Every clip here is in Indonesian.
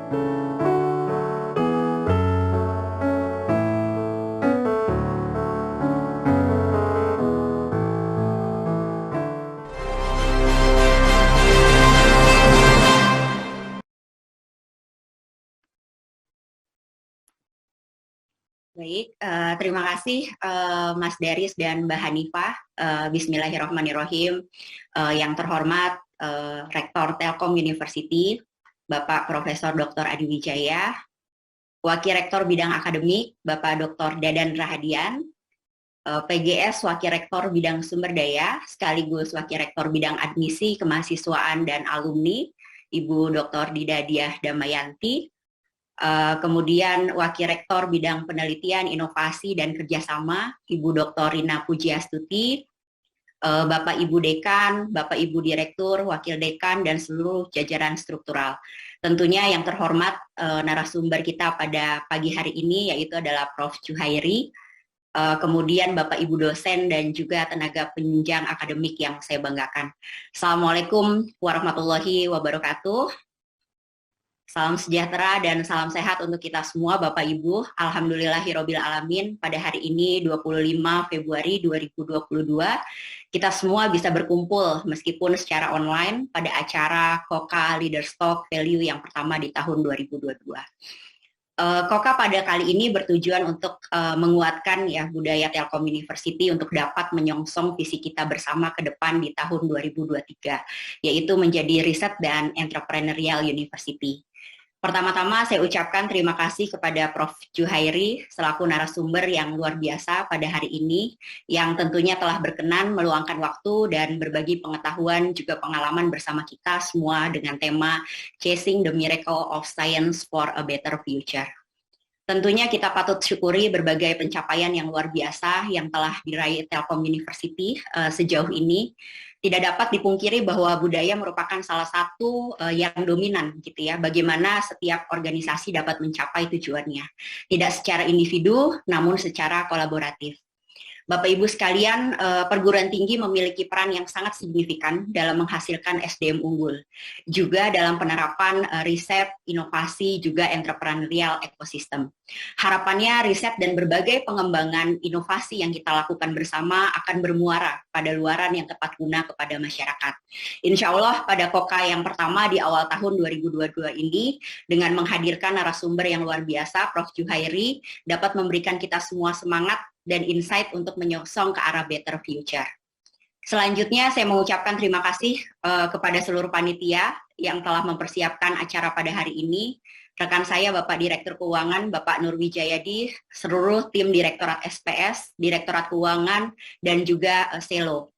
Baik, terima kasih Mas Daris dan Mbak Hanifah. Bismillahirrahmanirrahim. Yang terhormat Rektor Telkom University, Bapak Profesor Dr. Adi Wijaya, Wakil Rektor Bidang Akademik, Bapak Dr. Dadan Rahadian, PGS Wakil Rektor Bidang Sumber Daya, sekaligus Wakil Rektor Bidang Admisi, Kemahasiswaan, dan Alumni, Ibu Dr. Dida Diah Damayanti, kemudian Wakil Rektor Bidang Penelitian, Inovasi, dan Kerjasama, Ibu Dr. Rina Pujiastuti, Bapak Ibu Dekan, Bapak Ibu Direktur, Wakil Dekan, dan seluruh jajaran struktural. Tentunya yang terhormat narasumber kita pada pagi hari ini yaitu adalah Prof. Juhairi, kemudian Bapak Ibu dosen dan juga tenaga penunjang akademik yang saya banggakan. Assalamualaikum warahmatullahi wabarakatuh. Salam sejahtera dan salam sehat untuk kita semua Bapak Ibu. Alhamdulillahirabbil alamin, pada hari ini 25 Februari 2022 kita semua bisa berkumpul meskipun secara online pada acara KOKA Leaders Talk Value yang pertama di tahun 2022. KOKA pada kali ini bertujuan untuk menguatkan ya budaya Telkom University untuk dapat menyongsong visi kita bersama ke depan di tahun 2023, yaitu menjadi riset dan entrepreneurial university. Pertama-tama saya ucapkan terima kasih kepada Prof. Juhairi selaku narasumber yang luar biasa pada hari ini, yang tentunya telah berkenan meluangkan waktu dan berbagi pengetahuan juga pengalaman bersama kita semua dengan tema Chasing the Miracle of Science for a Better Future. Tentunya kita patut syukuri berbagai pencapaian yang luar biasa yang telah diraih Telkom University sejauh ini. Tidak dapat dipungkiri bahwa budaya merupakan salah satu yang dominan gitu ya, bagaimana setiap organisasi dapat mencapai tujuannya. Tidak secara individu, namun secara kolaboratif. Bapak Ibu sekalian, perguruan tinggi memiliki peran yang sangat signifikan dalam menghasilkan SDM unggul, juga dalam penerapan riset, inovasi, juga entrepreneurial ecosystem. Harapannya riset dan berbagai pengembangan inovasi yang kita lakukan bersama akan bermuara pada luaran yang tepat guna kepada masyarakat. Insya Allah pada KOKA yang pertama di awal tahun 2022 ini, dengan menghadirkan narasumber yang luar biasa, Prof. Juhairi, dapat memberikan kita semua semangat dan insight untuk menyongsong ke arah better future. Selanjutnya saya mengucapkan terima kasih kepada seluruh panitia yang telah mempersiapkan acara pada hari ini. Rekan saya Bapak Direktur Keuangan, Bapak Nur Wijayadi, seluruh tim Direktorat SPS, Direktorat Keuangan, dan juga Selo.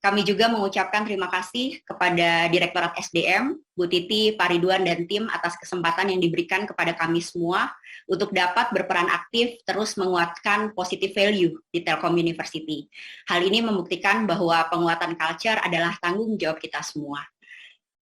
Kami juga mengucapkan terima kasih kepada Direktorat SDM, Bu Titi, Pak Ridwan, dan tim atas kesempatan yang diberikan kepada kami semua untuk dapat berperan aktif terus menguatkan positive value di Telkom University. Hal ini membuktikan bahwa penguatan culture adalah tanggung jawab kita semua.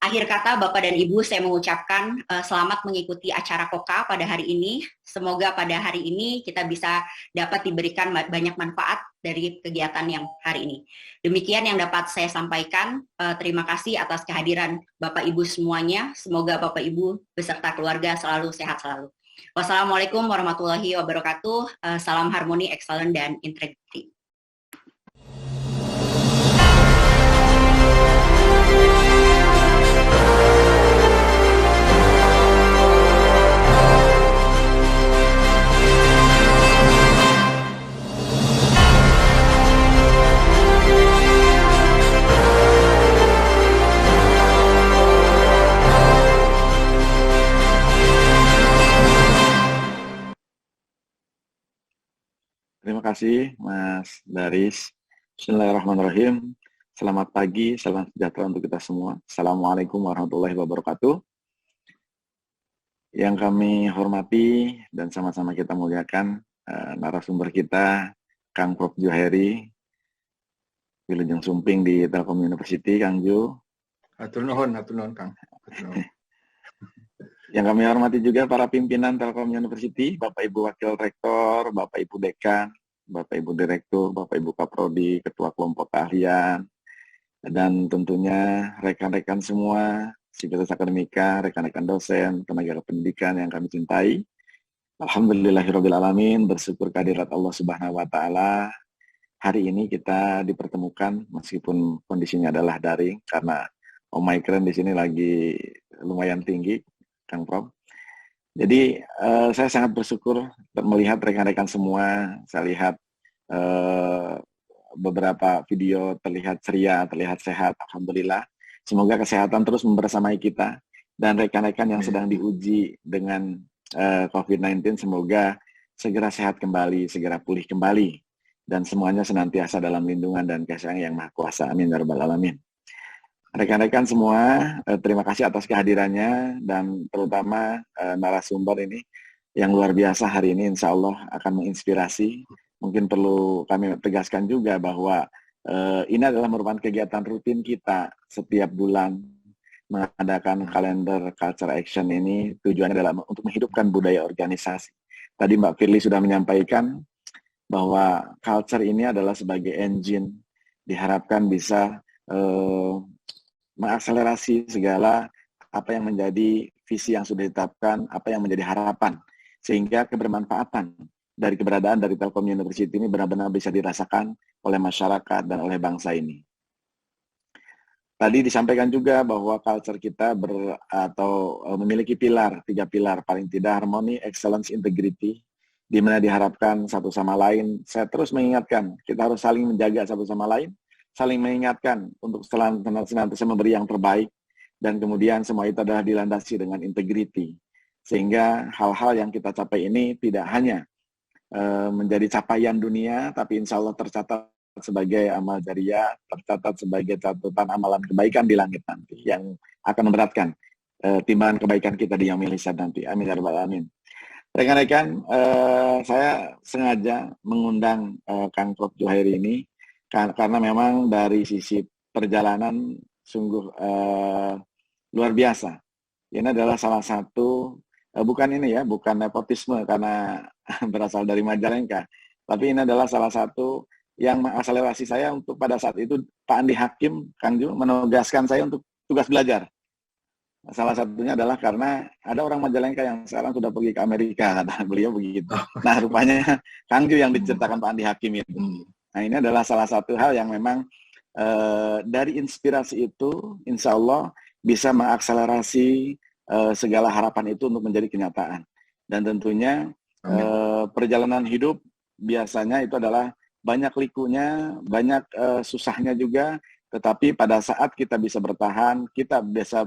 Akhir kata Bapak dan Ibu, saya mengucapkan selamat mengikuti acara KOKA pada hari ini. Semoga pada hari ini kita bisa dapat diberikan banyak manfaat dari kegiatan yang hari ini. Demikian yang dapat saya sampaikan. Terima kasih atas kehadiran Bapak Ibu semuanya. Semoga Bapak Ibu beserta keluarga selalu sehat selalu. Wassalamualaikum warahmatullahi wabarakatuh. Salam harmoni, excellence, dan integrity. Terima kasih Mas Daris. Bismillahirrahmanirrahim. Selamat pagi, salam sejahtera untuk kita semua. Assalamualaikum warahmatullahi wabarakatuh. Yang kami hormati dan sama-sama kita muliakan narasumber kita, Kang Prof. Juhairi, Wilujeng Sumping di Telkom University, Kang Ju. Hatur nuhun, Kang. Yang kami hormati juga para pimpinan Telkom University, Bapak Ibu Wakil Rektor, Bapak Ibu Dekan, Bapak Ibu Direktur, Bapak Ibu Kaprodi, Ketua Kelompok Keahlian, dan tentunya rekan-rekan semua sivitas akademika, rekan-rekan dosen, tenaga pendidikan yang kami cintai. Alhamdulillahirrabbilalamin, bersyukur kehadirat Allah Subhanahu wa Ta'ala. Hari ini kita dipertemukan meskipun kondisinya adalah daring karena Omicron di sini lagi lumayan tinggi, Kang Prof. Jadi saya sangat bersyukur melihat rekan-rekan semua. Saya lihat beberapa video terlihat ceria, terlihat sehat, alhamdulillah. Semoga kesehatan terus membersamai kita dan rekan-rekan yang sedang diuji dengan COVID-19 semoga segera sehat kembali, segera pulih kembali dan semuanya senantiasa dalam lindungan dan kasih yang Maha Kuasa. Amin ya rabbal alamin. Rekan-rekan semua, terima kasih atas kehadirannya dan terutama narasumber ini yang luar biasa hari ini insya Allah akan menginspirasi. Mungkin perlu kami tegaskan juga bahwa ini adalah merupakan kegiatan rutin kita setiap bulan mengadakan kalender Culture Action ini. Tujuannya adalah untuk menghidupkan budaya organisasi. Tadi Mbak Firly sudah menyampaikan bahwa culture ini adalah sebagai engine, diharapkan bisa mengakselerasi segala apa yang menjadi visi yang sudah ditetapkan, apa yang menjadi harapan, sehingga kebermanfaatan dari keberadaan dari Telkom University ini benar-benar bisa dirasakan oleh masyarakat dan oleh bangsa ini. Tadi disampaikan juga bahwa culture kita memiliki pilar, 3 pilar, paling tidak harmoni, excellence, integrity, di mana diharapkan satu sama lain. Saya terus mengingatkan, kita harus saling menjaga satu sama lain, saling mengingatkan untuk senantiasa memberi yang terbaik, dan kemudian semua itu adalah dilandasi dengan integrity. Sehingga hal-hal yang kita capai ini tidak hanya menjadi capaian dunia, tapi insya Allah tercatat sebagai amal jariah, tercatat sebagai catatan amalan kebaikan di langit nanti, yang akan memberatkan timbangan kebaikan kita di yaumil hisab nanti. Amin ya rabbal alamin. Rekan-rekan, saya sengaja mengundang Kang Prof. Juhairi ini, karena memang dari sisi perjalanan sungguh luar biasa. Ini adalah salah satu, bukan nepotisme karena berasal dari Majalengka, tapi ini adalah salah satu yang mengakselerasi saya untuk pada saat itu Pak Andi Hakim, Kang Ju, menugaskan saya untuk tugas belajar. Salah satunya adalah karena ada orang Majalengka yang sekarang sudah pergi ke Amerika, kata beliau begitu. Nah, rupanya Kang Ju yang diceritakan Pak Andi Hakim itu. Nah, ini adalah salah satu hal yang memang dari inspirasi itu, insya Allah bisa mengakselerasi segala harapan itu untuk menjadi kenyataan. Dan tentunya perjalanan hidup biasanya itu adalah banyak likunya, banyak susahnya juga, tetapi pada saat kita bisa bertahan, kita bisa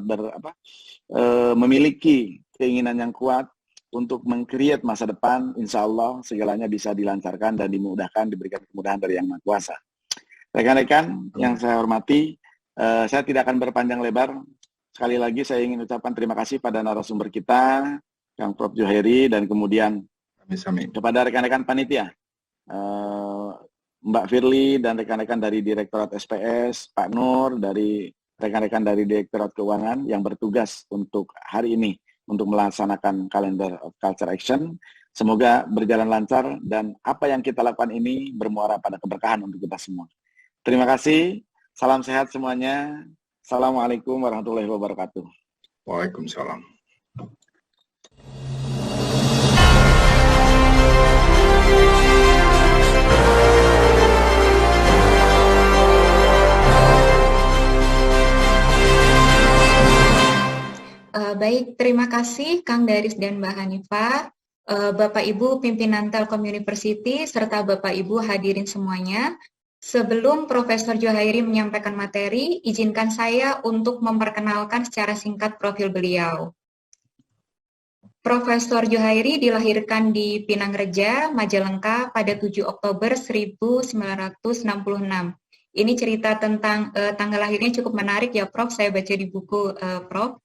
memiliki keinginan yang kuat untuk meng-create masa depan, insya Allah segalanya bisa dilancarkan dan dimudahkan, diberikan kemudahan dari Yang Maha Kuasa. Rekan-rekan yang saya hormati, saya tidak akan berpanjang lebar. Sekali lagi saya ingin ucapkan terima kasih pada narasumber kita, Kang Prof. Juhairi, dan kemudian kepada rekan-rekan panitia, Mbak Firly dan rekan-rekan dari Direktorat SPS, Pak Nur, dari rekan-rekan dari Direktorat Keuangan yang bertugas untuk hari ini untuk melaksanakan kalender of Culture Action. Semoga berjalan lancar dan apa yang kita lakukan ini bermuara pada keberkahan untuk kita semua. Terima kasih, salam sehat semuanya. Assalamualaikum warahmatullahi wabarakatuh. Waalaikumsalam. Baik, terima kasih Kang Daris dan Mbak Hanifah, Bapak Ibu pimpinan Telkom University, serta Bapak Ibu hadirin semuanya. Sebelum Profesor Juhairi menyampaikan materi, izinkan saya untuk memperkenalkan secara singkat profil beliau. Profesor Juhairi dilahirkan di Pinangreja, Majalengka pada 7 Oktober 1966. Ini cerita tentang tanggal lahirnya cukup menarik ya Prof, saya baca di buku Prof.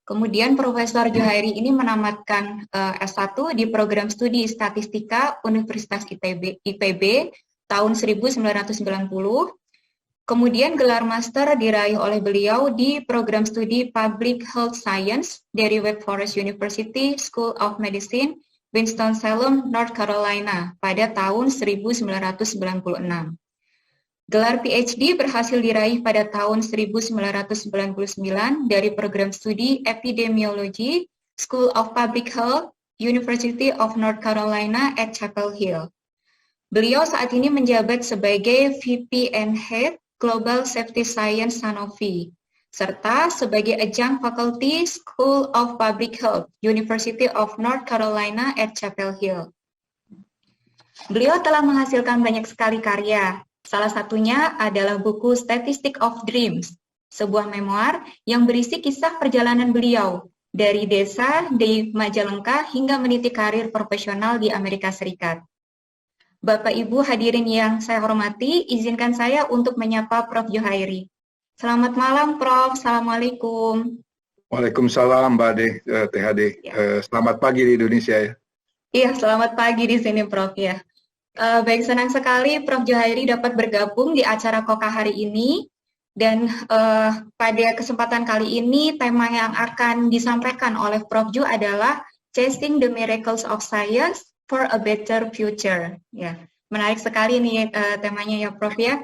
Kemudian Profesor Juhairi ini menamatkan S1 di program studi Statistika Universitas IPB tahun 1990. Kemudian gelar master diraih oleh beliau di program studi Public Health Science dari Wake Forest University School of Medicine, Winston-Salem, North Carolina pada tahun 1996. Gelar PhD berhasil diraih pada tahun 1999 dari program studi Epidemiology, School of Public Health, University of North Carolina at Chapel Hill. Beliau saat ini menjabat sebagai VP and Head Global Safety Science Sanofi, serta sebagai Adjunct Faculty School of Public Health, University of North Carolina at Chapel Hill. Beliau telah menghasilkan banyak sekali karya. Salah satunya adalah buku Statistic of Dreams, sebuah memoir yang berisi kisah perjalanan beliau dari desa di Majalengka hingga meniti karir profesional di Amerika Serikat. Bapak Ibu hadirin yang saya hormati, izinkan saya untuk menyapa Prof. Juhairi. Selamat malam Prof. Assalamualaikum. Waalaikumsalam Mbak Ade, THD. Selamat pagi di Indonesia ya. Iya, selamat pagi di sini Prof. Ya. Baik, senang sekali Prof. Juhairi dapat bergabung di acara KOKA hari ini. Dan pada kesempatan kali ini, tema yang akan disampaikan oleh Prof. Ju adalah Chasing the Miracles of Science for a Better Future. Ya, menarik sekali nih temanya ya Prof. Ya.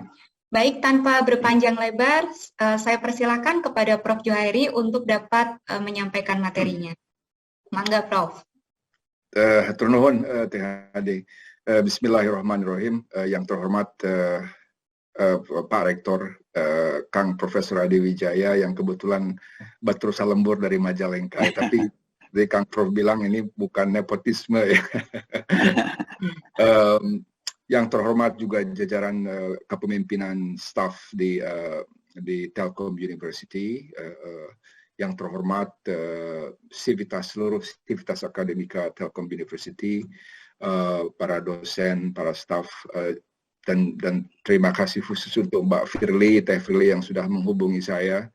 Baik, tanpa berpanjang lebar, saya persilakan kepada Prof. Juhairi untuk dapat menyampaikan materinya. Mangga Prof. Hatur nuhun THD. Bismillahirrahmanirrahim. Yang terhormat Pak Rektor Kang Profesor Adi Wijaya yang kebetulan batur salembur dari Majalengka. Tapi dari Kang Prof bilang ini bukan nepotisme ya. Yang terhormat juga jajaran kepemimpinan staf di Telkom University. Yang terhormat seluruh sivitas akademika Telkom University, para dosen, para staf, dan terima kasih khusus untuk Mbak Firly, Teh Firly yang sudah menghubungi saya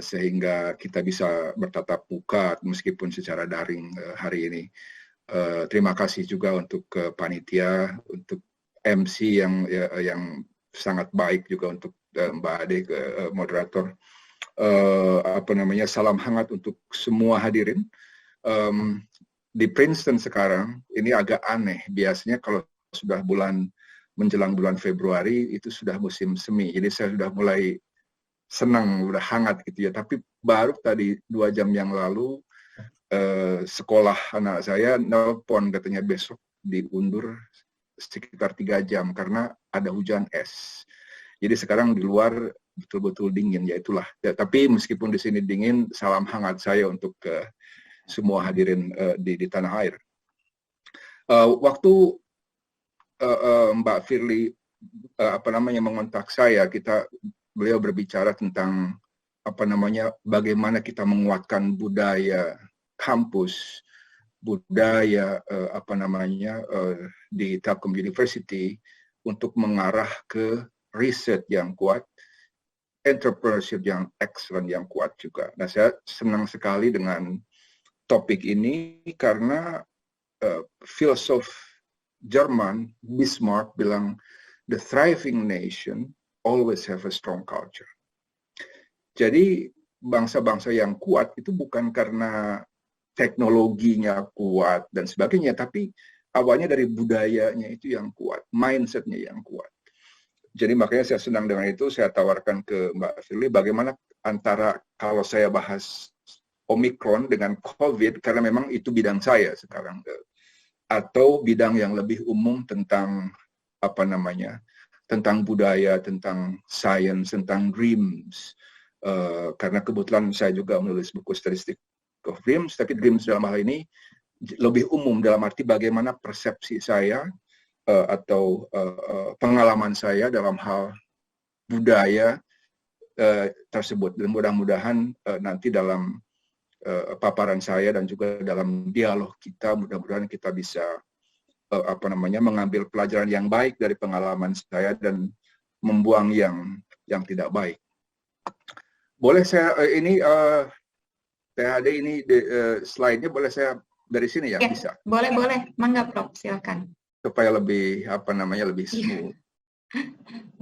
sehingga kita bisa bertatap muka meskipun secara daring hari ini. Terima kasih juga untuk panitia, untuk MC yang sangat baik juga untuk Mbak Ade, moderator. Salam hangat untuk semua hadirin. Di Princeton sekarang ini agak aneh. Biasanya kalau sudah menjelang bulan Februari itu sudah musim semi. Jadi saya sudah mulai senang, udah hangat gitu ya. Tapi baru tadi 2 jam yang lalu sekolah anak saya nelpon katanya besok diundur sekitar 3 jam karena ada hujan es. Jadi sekarang di luar betul-betul dingin, ya itulah. Ya, tapi meskipun di sini dingin, salam hangat saya untuk semua hadirin di tanah air. Waktu Mbak Firly mengontak saya, beliau berbicara tentang bagaimana kita menguatkan budaya kampus, budaya di Telkom University untuk mengarah ke riset yang kuat, entrepreneurship yang excellent, yang kuat juga. Nah, saya senang sekali dengan topik ini karena filsuf Jerman Bismarck bilang the thriving nation always have a strong culture. Jadi bangsa-bangsa yang kuat itu bukan karena teknologinya kuat dan sebagainya, tapi awalnya dari budayanya itu yang kuat, mindsetnya yang kuat. Jadi makanya saya senang dengan itu, saya tawarkan ke Mbak Firly bagaimana antara kalau saya bahas Omikron dengan COVID, karena memang itu bidang saya sekarang, atau bidang yang lebih umum tentang tentang budaya, tentang science, tentang dreams. Karena kebetulan saya juga menulis buku Statistic of Dreams, tapi dreams dalam hal ini lebih umum dalam arti bagaimana persepsi saya atau pengalaman saya dalam hal budaya tersebut. Dan mudah-mudahan nanti dalam paparan saya dan juga dalam dialog kita, mudah-mudahan kita bisa mengambil pelajaran yang baik dari pengalaman saya dan membuang yang tidak baik. Boleh saya THD ini slide-nya boleh saya dari sini ya? Bisa. Boleh, mangga Prof, silakan. Supaya lebih lebih smooth.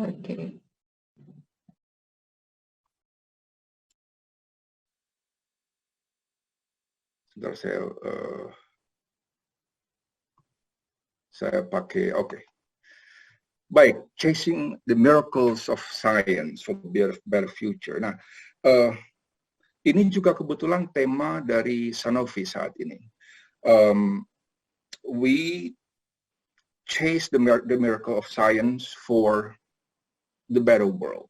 Oke. Sebentar saya pakai, oke. Baik, chasing the miracles of science for better future. Nah, ini juga kebetulan tema dari Sanofi saat ini. We chase the miracle of science for the better world.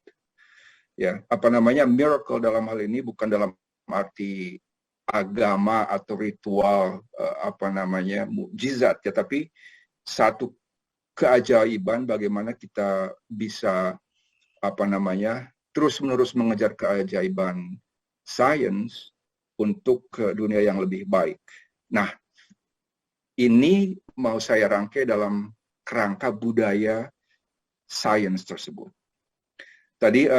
Ya, apa namanya, miracle dalam hal ini bukan dalam arti agama atau ritual mukjizat ya, tapi satu keajaiban bagaimana kita bisa terus-menerus mengejar keajaiban sains untuk dunia yang lebih baik. Nah, ini mau saya rangkai dalam kerangka budaya sains tersebut. Tadi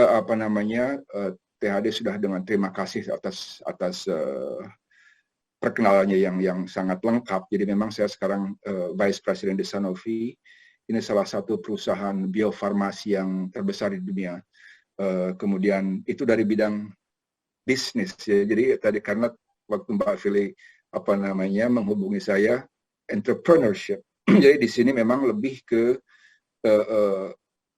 THD sudah dengan terima kasih atas perkenalannya yang sangat lengkap. Jadi memang saya sekarang Vice President di Sanofi. Ini salah satu perusahaan biofarmasi yang terbesar di dunia. Kemudian itu dari bidang bisnis ya. Jadi tadi karena waktu Mbak Fili menghubungi saya, entrepreneurship. Jadi di sini memang lebih ke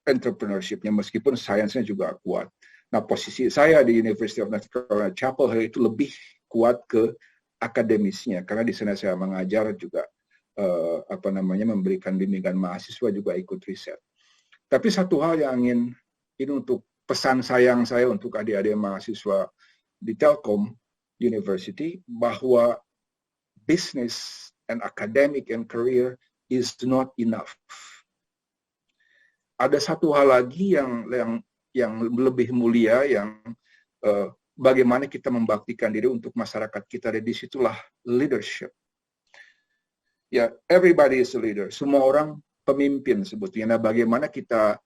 entrepreneurship-nya, meskipun sainsnya juga kuat. Nah, posisi saya di University of North Carolina Chapel Hill itu lebih kuat ke akademisnya, karena di sana saya mengajar juga memberikan bimbingan mahasiswa, juga ikut riset. Tapi satu hal yang ini untuk pesan sayang saya untuk adik-adik mahasiswa di Telkom University, bahwa business and academic and career is not enough. Ada satu hal lagi yang lebih mulia, yang bagaimana kita membaktikan diri untuk masyarakat kita, dan disitulah leadership. Ya, everybody is a leader. Semua orang pemimpin sebetulnya. Nah, bagaimana kita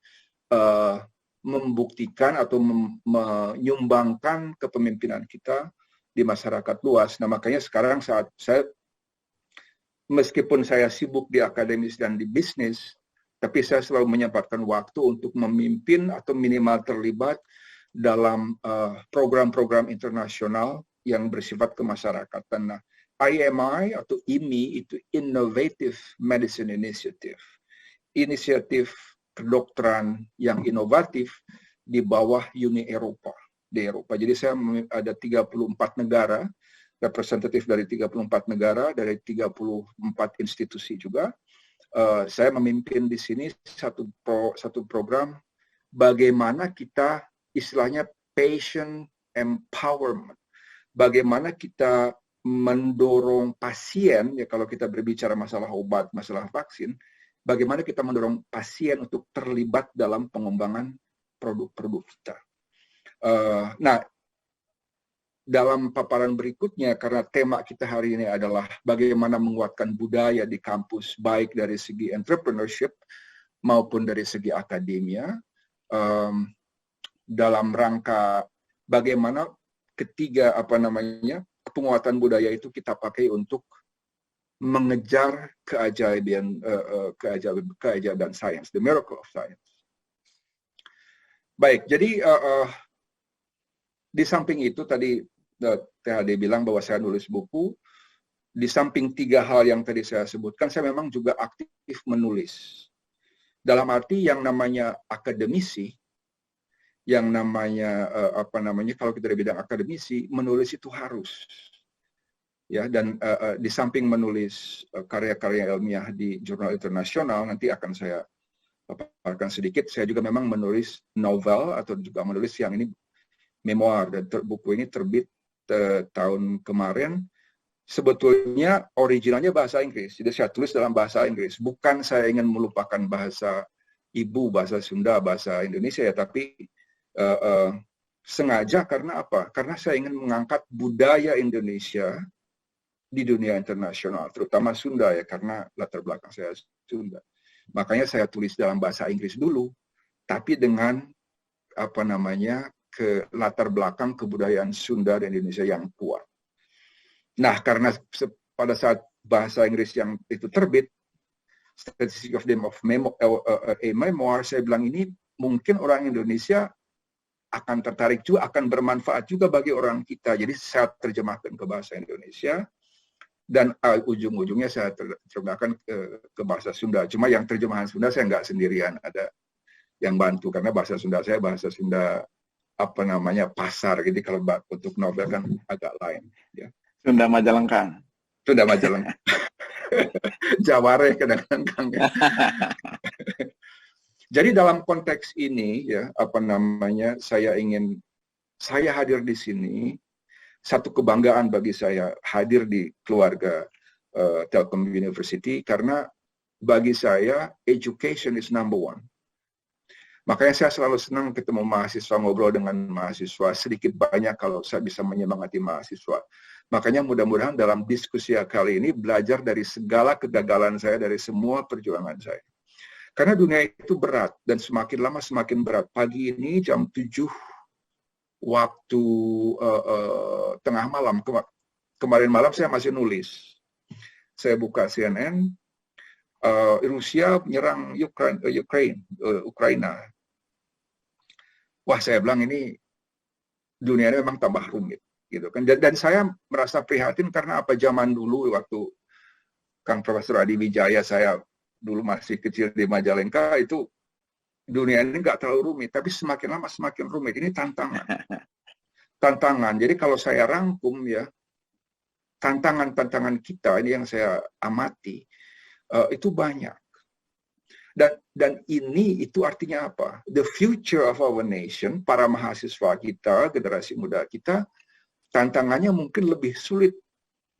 membuktikan atau menyumbangkan kepemimpinan kita di masyarakat luas. Nah, makanya sekarang saat saya, meskipun saya sibuk di akademis dan di bisnis, tapi saya selalu menyempatkan waktu untuk memimpin atau minimal terlibat dalam program-program internasional yang bersifat kemasyarakatan. Nah, IMI atau IMI itu Innovative Medicine Initiative. Inisiatif kedokteran yang inovatif di bawah Uni Eropa, di Eropa. Jadi saya ada 34 negara, representatif dari 34 negara, dari 34 institusi juga. Saya memimpin di sini satu program bagaimana kita istilahnya patient empowerment. Bagaimana kita mendorong pasien, ya kalau kita berbicara masalah obat, masalah vaksin, bagaimana kita mendorong pasien untuk terlibat dalam pengembangan produk-produk kita. Nah, dalam paparan berikutnya, karena tema kita hari ini adalah bagaimana menguatkan budaya di kampus, baik dari segi entrepreneurship maupun dari segi akademia, dalam rangka bagaimana ketiga penguatan budaya itu kita pakai untuk mengejar keajaiban sains, the miracle of science. Baik, jadi di samping itu tadi THD bilang bahwa saya nulis buku. Di samping 3 hal yang tadi saya sebutkan, saya memang juga aktif menulis. Dalam arti yang namanya akademisi, yang namanya kalau kita dari bidang akademisi, menulis itu harus. Ya, dan di samping menulis karya-karya ilmiah di jurnal internasional, nanti akan saya paparkan sedikit, saya juga memang menulis novel atau juga menulis yang ini memoir, dan buku ini terbit tahun kemarin. Sebetulnya originalnya bahasa Inggris, jadi saya tulis dalam bahasa Inggris. Bukan saya ingin melupakan bahasa ibu, bahasa Sunda, bahasa Indonesia ya, tapi sengaja karena apa? Karena saya ingin mengangkat budaya Indonesia di dunia internasional, terutama Sunda ya, karena latar belakang saya Sunda. Makanya saya tulis dalam bahasa Inggris dulu, tapi dengan ke latar belakang kebudayaan Sunda dan Indonesia yang kuat. Nah, karena pada saat bahasa Inggris yang itu terbit, Statistics of the Memoir, saya bilang ini mungkin orang Indonesia akan tertarik juga, akan bermanfaat juga bagi orang kita. Jadi saya terjemahkan ke bahasa Indonesia. dan ujung-ujungnya saya terjemahkan ke bahasa Sunda. Cuma yang terjemahan Sunda saya nggak sendirian, ada yang bantu karena bahasa Sunda saya bahasa Sunda pasar. Jadi kalau untuk novel kan agak lain. Ya. Sunda Majalengka. Sunda Majalengka. Jaware kadang-kadang. Ya. Jadi dalam konteks ini ya saya hadir di sini, satu kebanggaan bagi saya hadir di keluarga Telkom University karena bagi saya education is number one. Makanya saya selalu senang ketemu mahasiswa, ngobrol dengan mahasiswa, sedikit banyak kalau saya bisa menyemangati mahasiswa. Makanya mudah-mudahan dalam diskusi kali ini belajar dari segala kegagalan saya, dari semua perjuangan saya. Karena dunia itu berat dan semakin lama semakin berat. Pagi ini jam 7 waktu tengah malam, kemarin malam saya masih nulis. Saya buka CNN, Rusia menyerang Ukraina. Wah, saya bilang ini dunia ini memang tambah rumit, gitu kan. Dan saya merasa prihatin karena apa zaman dulu waktu Kang Profesor Adi Wijaya, saya dulu masih kecil di Majalengka, itu dunia ini nggak terlalu rumit, tapi semakin lama semakin rumit. Ini tantangan. Tantangan. Jadi kalau saya rangkum ya, tantangan-tantangan kita ini yang saya amati, itu banyak. Dan ini itu artinya apa? The future of our nation, para mahasiswa kita, generasi muda kita, tantangannya mungkin lebih sulit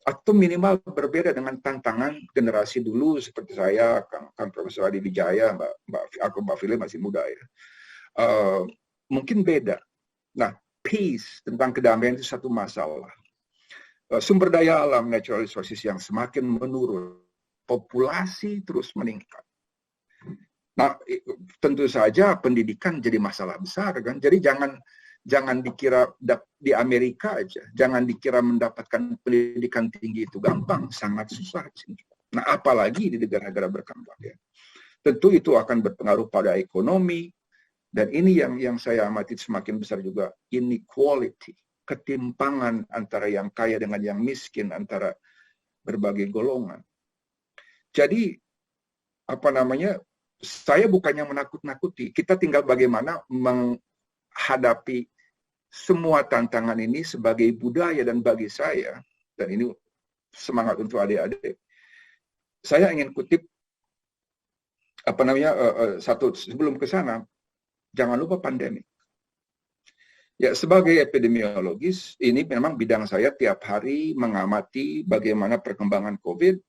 atau minimal berbeda dengan tantangan generasi dulu seperti saya, Kang Profesor Adi Wijaya, Mbak Philip masih muda ya. Mungkin beda. Nah, peace, tentang kedamaian itu satu masalah. Sumber daya alam, natural resources yang semakin menurun, populasi terus meningkat. Nah, tentu saja pendidikan jadi masalah besar kan. Jadi jangan dikira di Amerika aja, jangan dikira mendapatkan pendidikan tinggi itu gampang, sangat susah di sini. Nah, apalagi di negara-negara berkembang ya. Tentu itu akan berpengaruh pada ekonomi, dan ini yang saya amati semakin besar juga, inequality, ketimpangan antara yang kaya dengan yang miskin, antara berbagai golongan. Jadi saya bukannya menakut-nakuti, kita tinggal bagaimana menghadapi semua tantangan ini sebagai budaya. Dan bagi saya, dan ini semangat untuk adik-adik, saya ingin kutip satu sebelum ke sana, jangan lupa pandemi. Ya, sebagai epidemiologis, ini memang bidang saya tiap hari mengamati bagaimana perkembangan COVID,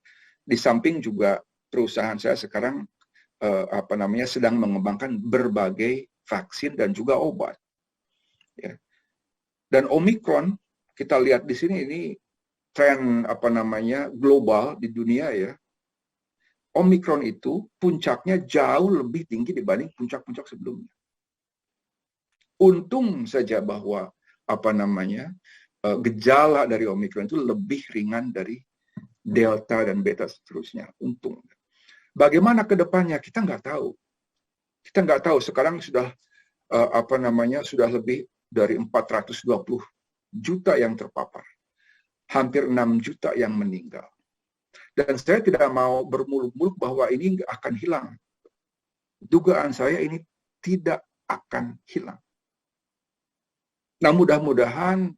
di samping juga perusahaan saya sekarang sedang mengembangkan berbagai vaksin dan juga obat. Ya. Dan Omikron, kita lihat di sini ini tren global di dunia ya. Omikron itu puncaknya jauh lebih tinggi dibanding puncak-puncak sebelumnya. Untung saja bahwa gejala dari Omikron itu lebih ringan dari Delta dan Beta seterusnya. Untung. Bagaimana ke depannya kita nggak tahu. Kita nggak tahu. Sekarang sudah sudah lebih dari 420 juta yang terpapar. Hampir 6 juta yang meninggal. Dan saya tidak mau bermuluk-muluk bahwa ini nggak akan hilang. Dugaan saya ini tidak akan hilang. Nah, mudah-mudahan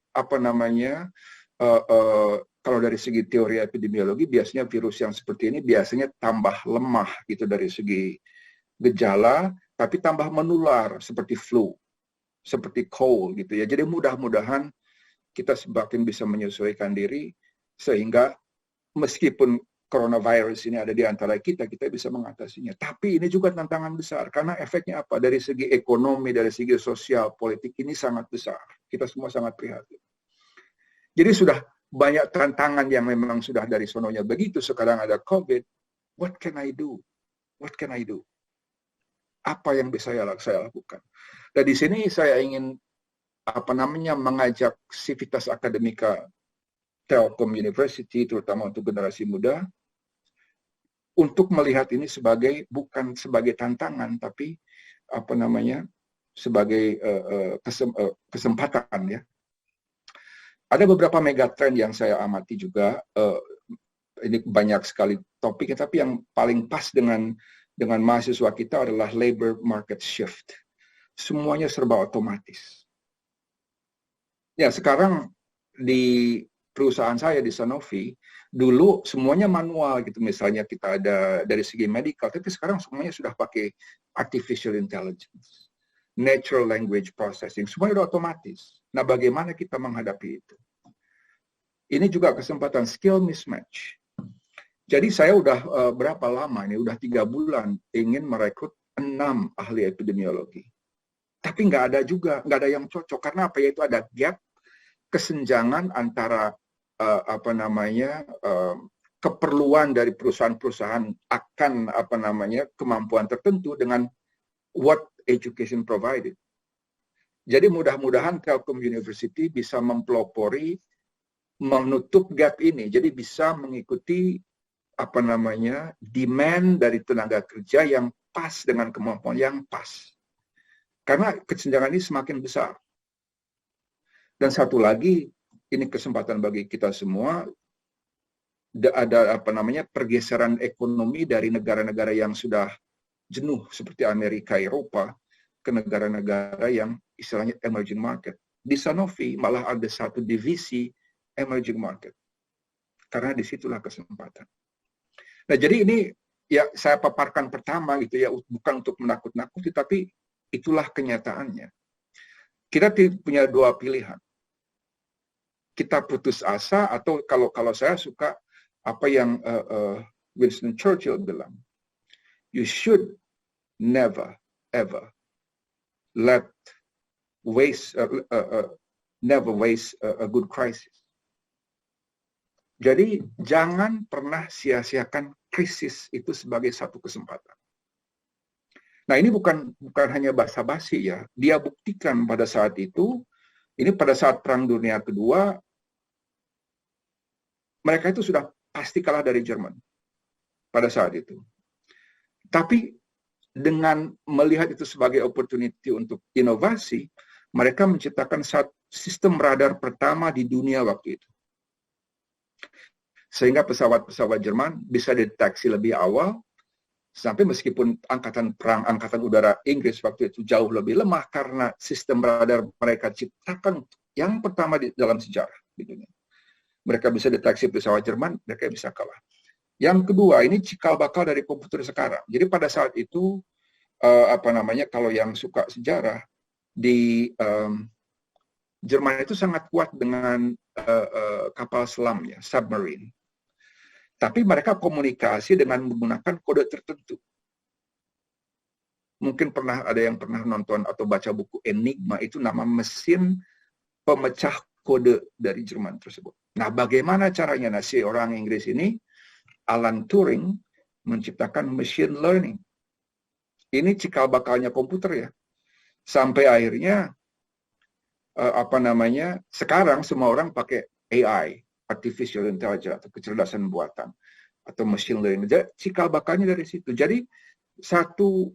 kalau dari segi teori epidemiologi, biasanya virus yang seperti ini biasanya tambah lemah gitu dari segi gejala, tapi tambah menular seperti flu, seperti cold gitu ya. Jadi mudah-mudahan kita semakin bisa menyesuaikan diri sehingga meskipun coronavirus ini ada di antara kita bisa mengatasinya. Tapi ini juga tantangan besar karena efeknya apa? Dari segi ekonomi, dari segi sosial, politik ini sangat besar. Kita semua sangat prihatin. Jadi sudah banyak tantangan yang memang sudah dari sononya begitu. Sekarang ada COVID. What can I do? What can I do? Apa yang bisa saya lakukan? Dan di sini saya ingin mengajak Civitas Akademika Telkom University, terutama untuk generasi muda, untuk melihat ini bukan sebagai tantangan, tapi sebagai kesempatan ya. Ada beberapa megatrend yang saya amati juga. ini banyak sekali topiknya, tapi yang paling pas dengan mahasiswa kita adalah labor market shift. Semuanya serba otomatis. Ya, sekarang di perusahaan saya di Sanofi, dulu semuanya manual gitu, misalnya kita ada dari segi medical, tapi sekarang semuanya sudah pakai artificial intelligence, natural language processing, semuanya sudah otomatis. Nah, bagaimana kita menghadapi itu? Ini juga kesempatan skill mismatch. Jadi saya udah berapa lama ini, udah 3 bulan ingin merekrut 6 ahli epidemiologi. Tapi nggak ada yang cocok. Karena apa? Yaitu ada gap, kesenjangan antara keperluan dari perusahaan-perusahaan akan kemampuan tertentu dengan what education provided. Jadi mudah-mudahan Telkom University bisa mempelopori menutup gap ini, jadi bisa mengikuti demand dari tenaga kerja yang pas dengan kemampuan yang pas. Karena kesenjangan ini semakin besar. Dan satu lagi, ini kesempatan bagi kita semua, ada pergeseran ekonomi dari negara-negara yang sudah jenuh seperti Amerika, Eropa ke negara-negara yang istilahnya emerging market. Di Sanofi malah ada satu divisi emerging market. Karena disitulah kesempatan. Nah, jadi ini ya saya paparkan pertama gitu ya, bukan untuk menakut-nakuti, tapi itulah kenyataannya. Kita punya 2 pilihan. Kita putus asa, atau kalau saya suka apa yang Winston Churchill bilang, you should never ever never waste a good crisis. Jadi jangan pernah sia-siakan krisis itu sebagai satu kesempatan. Nah, ini bukan hanya basa-basi ya. Dia buktikan pada saat itu, ini pada saat Perang Dunia Kedua, mereka itu sudah pasti kalah dari Jerman pada saat itu. Tapi dengan melihat itu sebagai opportunity untuk inovasi, mereka menciptakan sistem radar pertama di dunia waktu itu. Sehingga pesawat-pesawat Jerman bisa deteksi lebih awal, sampai meskipun angkatan udara Inggris waktu itu jauh lebih lemah karena sistem radar mereka ciptakan yang pertama dalam sejarah di dunia. Mereka bisa deteksi pesawat Jerman, mereka bisa kalah. Yang kedua, ini cikal bakal dari komputer sekarang. Jadi pada saat itu, kalau yang suka sejarah, di Jerman itu sangat kuat dengan kapal selamnya, submarine. Tapi mereka komunikasi dengan menggunakan kode tertentu. Mungkin ada yang pernah nonton atau baca buku Enigma, itu nama mesin pemecah kode dari Jerman tersebut. Nah, bagaimana caranya? Nah, si orang Inggris ini, Alan Turing, menciptakan machine learning. Ini cikal bakalnya komputer ya. Sampai akhirnya, sekarang semua orang pakai AI, artificial intelligence, atau kecerdasan buatan, atau machine learning. Jadi, cikal bakalnya dari situ. Jadi, satu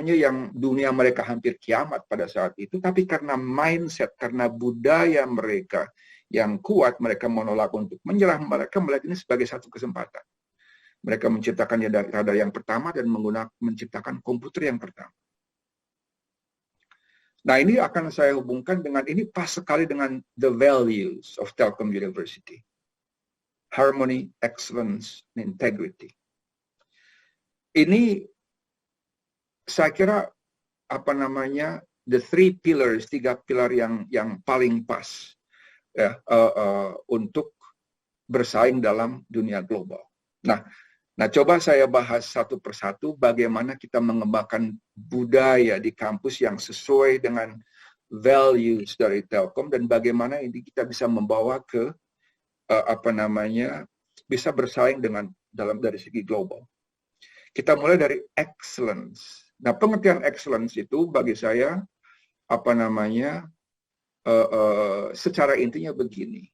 yang dunia mereka hampir kiamat pada saat itu, tapi karena mindset, karena budaya mereka yang kuat, mereka menolak untuk menyerah, mereka melihat ini sebagai satu kesempatan. Mereka menciptakan radar yang pertama dan menciptakan komputer yang pertama. Nah, ini akan saya hubungkan dengan, ini pas sekali dengan the values of Telkom University. Harmony, excellence, and integrity. Ini saya kira the 3 pillars, 3 pilar yang paling pas ya, untuk bersaing dalam dunia global. Nah, coba saya bahas satu persatu bagaimana kita mengembangkan budaya di kampus yang sesuai dengan values dari Telkom dan bagaimana ini kita bisa membawa ke bisa bersaing dari segi global. Kita mulai dari excellence. Nah, pengertian excellence itu bagi saya secara intinya begini.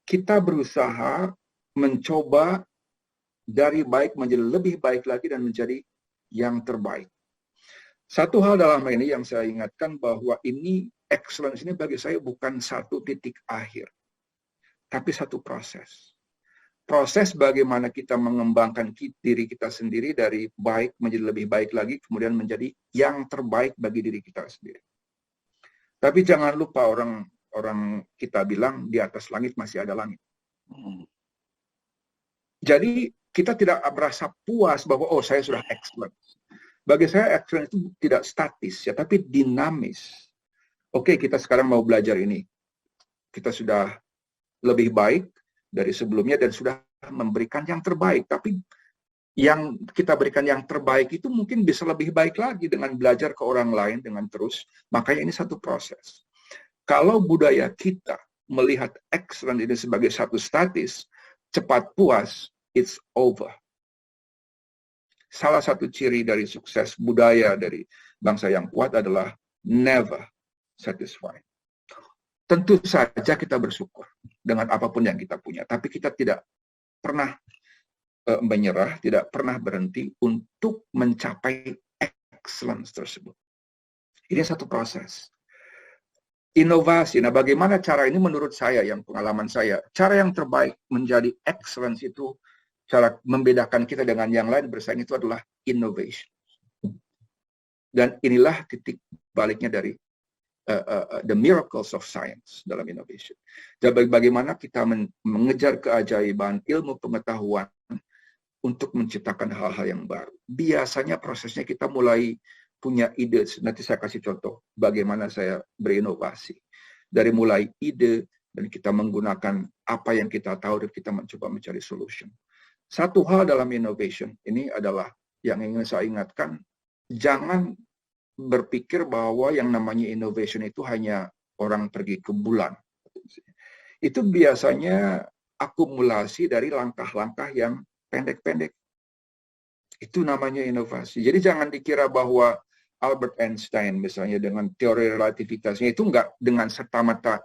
Kita berusaha mencoba dari baik menjadi lebih baik lagi dan menjadi yang terbaik. Satu hal dalam hal ini yang saya ingatkan bahwa ini excellence ini bagi saya bukan satu titik akhir, tapi satu proses. proses bagaimana kita mengembangkan diri kita sendiri dari baik menjadi lebih baik lagi, kemudian menjadi yang terbaik bagi diri kita sendiri. Tapi jangan lupa orang kita bilang di atas langit masih ada langit. Jadi kita tidak merasa puas bahwa oh saya sudah excellent. Bagi saya excellent itu tidak statis ya, tapi dinamis. Oke, kita sekarang mau belajar ini. Kita sudah lebih baik dari sebelumnya dan sudah memberikan yang terbaik. Tapi yang kita berikan yang terbaik itu mungkin bisa lebih baik lagi dengan belajar ke orang lain dengan terus. Makanya ini satu proses. Kalau budaya kita melihat excellent ini sebagai satu statis, cepat puas, it's over. Salah satu ciri dari sukses budaya dari bangsa yang kuat adalah never satisfied. Tentu saja kita bersyukur dengan apapun yang kita punya, tapi kita tidak pernah menyerah, tidak pernah berhenti untuk mencapai excellence tersebut. Ini satu proses. Inovasi. Nah, bagaimana cara ini menurut saya, yang pengalaman saya, cara yang terbaik menjadi excellence itu, cara membedakan kita dengan yang lain bersaing itu adalah innovation. Dan inilah titik baliknya dari the miracles of science dalam innovation. Jadi bagaimana kita mengejar keajaiban ilmu pengetahuan untuk menciptakan hal-hal yang baru. Biasanya prosesnya kita mulai punya ide. Nanti saya kasih contoh bagaimana saya berinovasi. Dari mulai ide dan kita menggunakan apa yang kita tahu dan kita mencoba mencari solution. Satu hal dalam innovation ini adalah yang ingin saya ingatkan, jangan berpikir bahwa yang namanya innovation itu hanya orang pergi ke bulan. Itu biasanya akumulasi dari langkah-langkah yang pendek-pendek. Itu namanya inovasi. Jadi jangan dikira bahwa Albert Einstein misalnya dengan teori relativitasnya itu enggak dengan serta-merta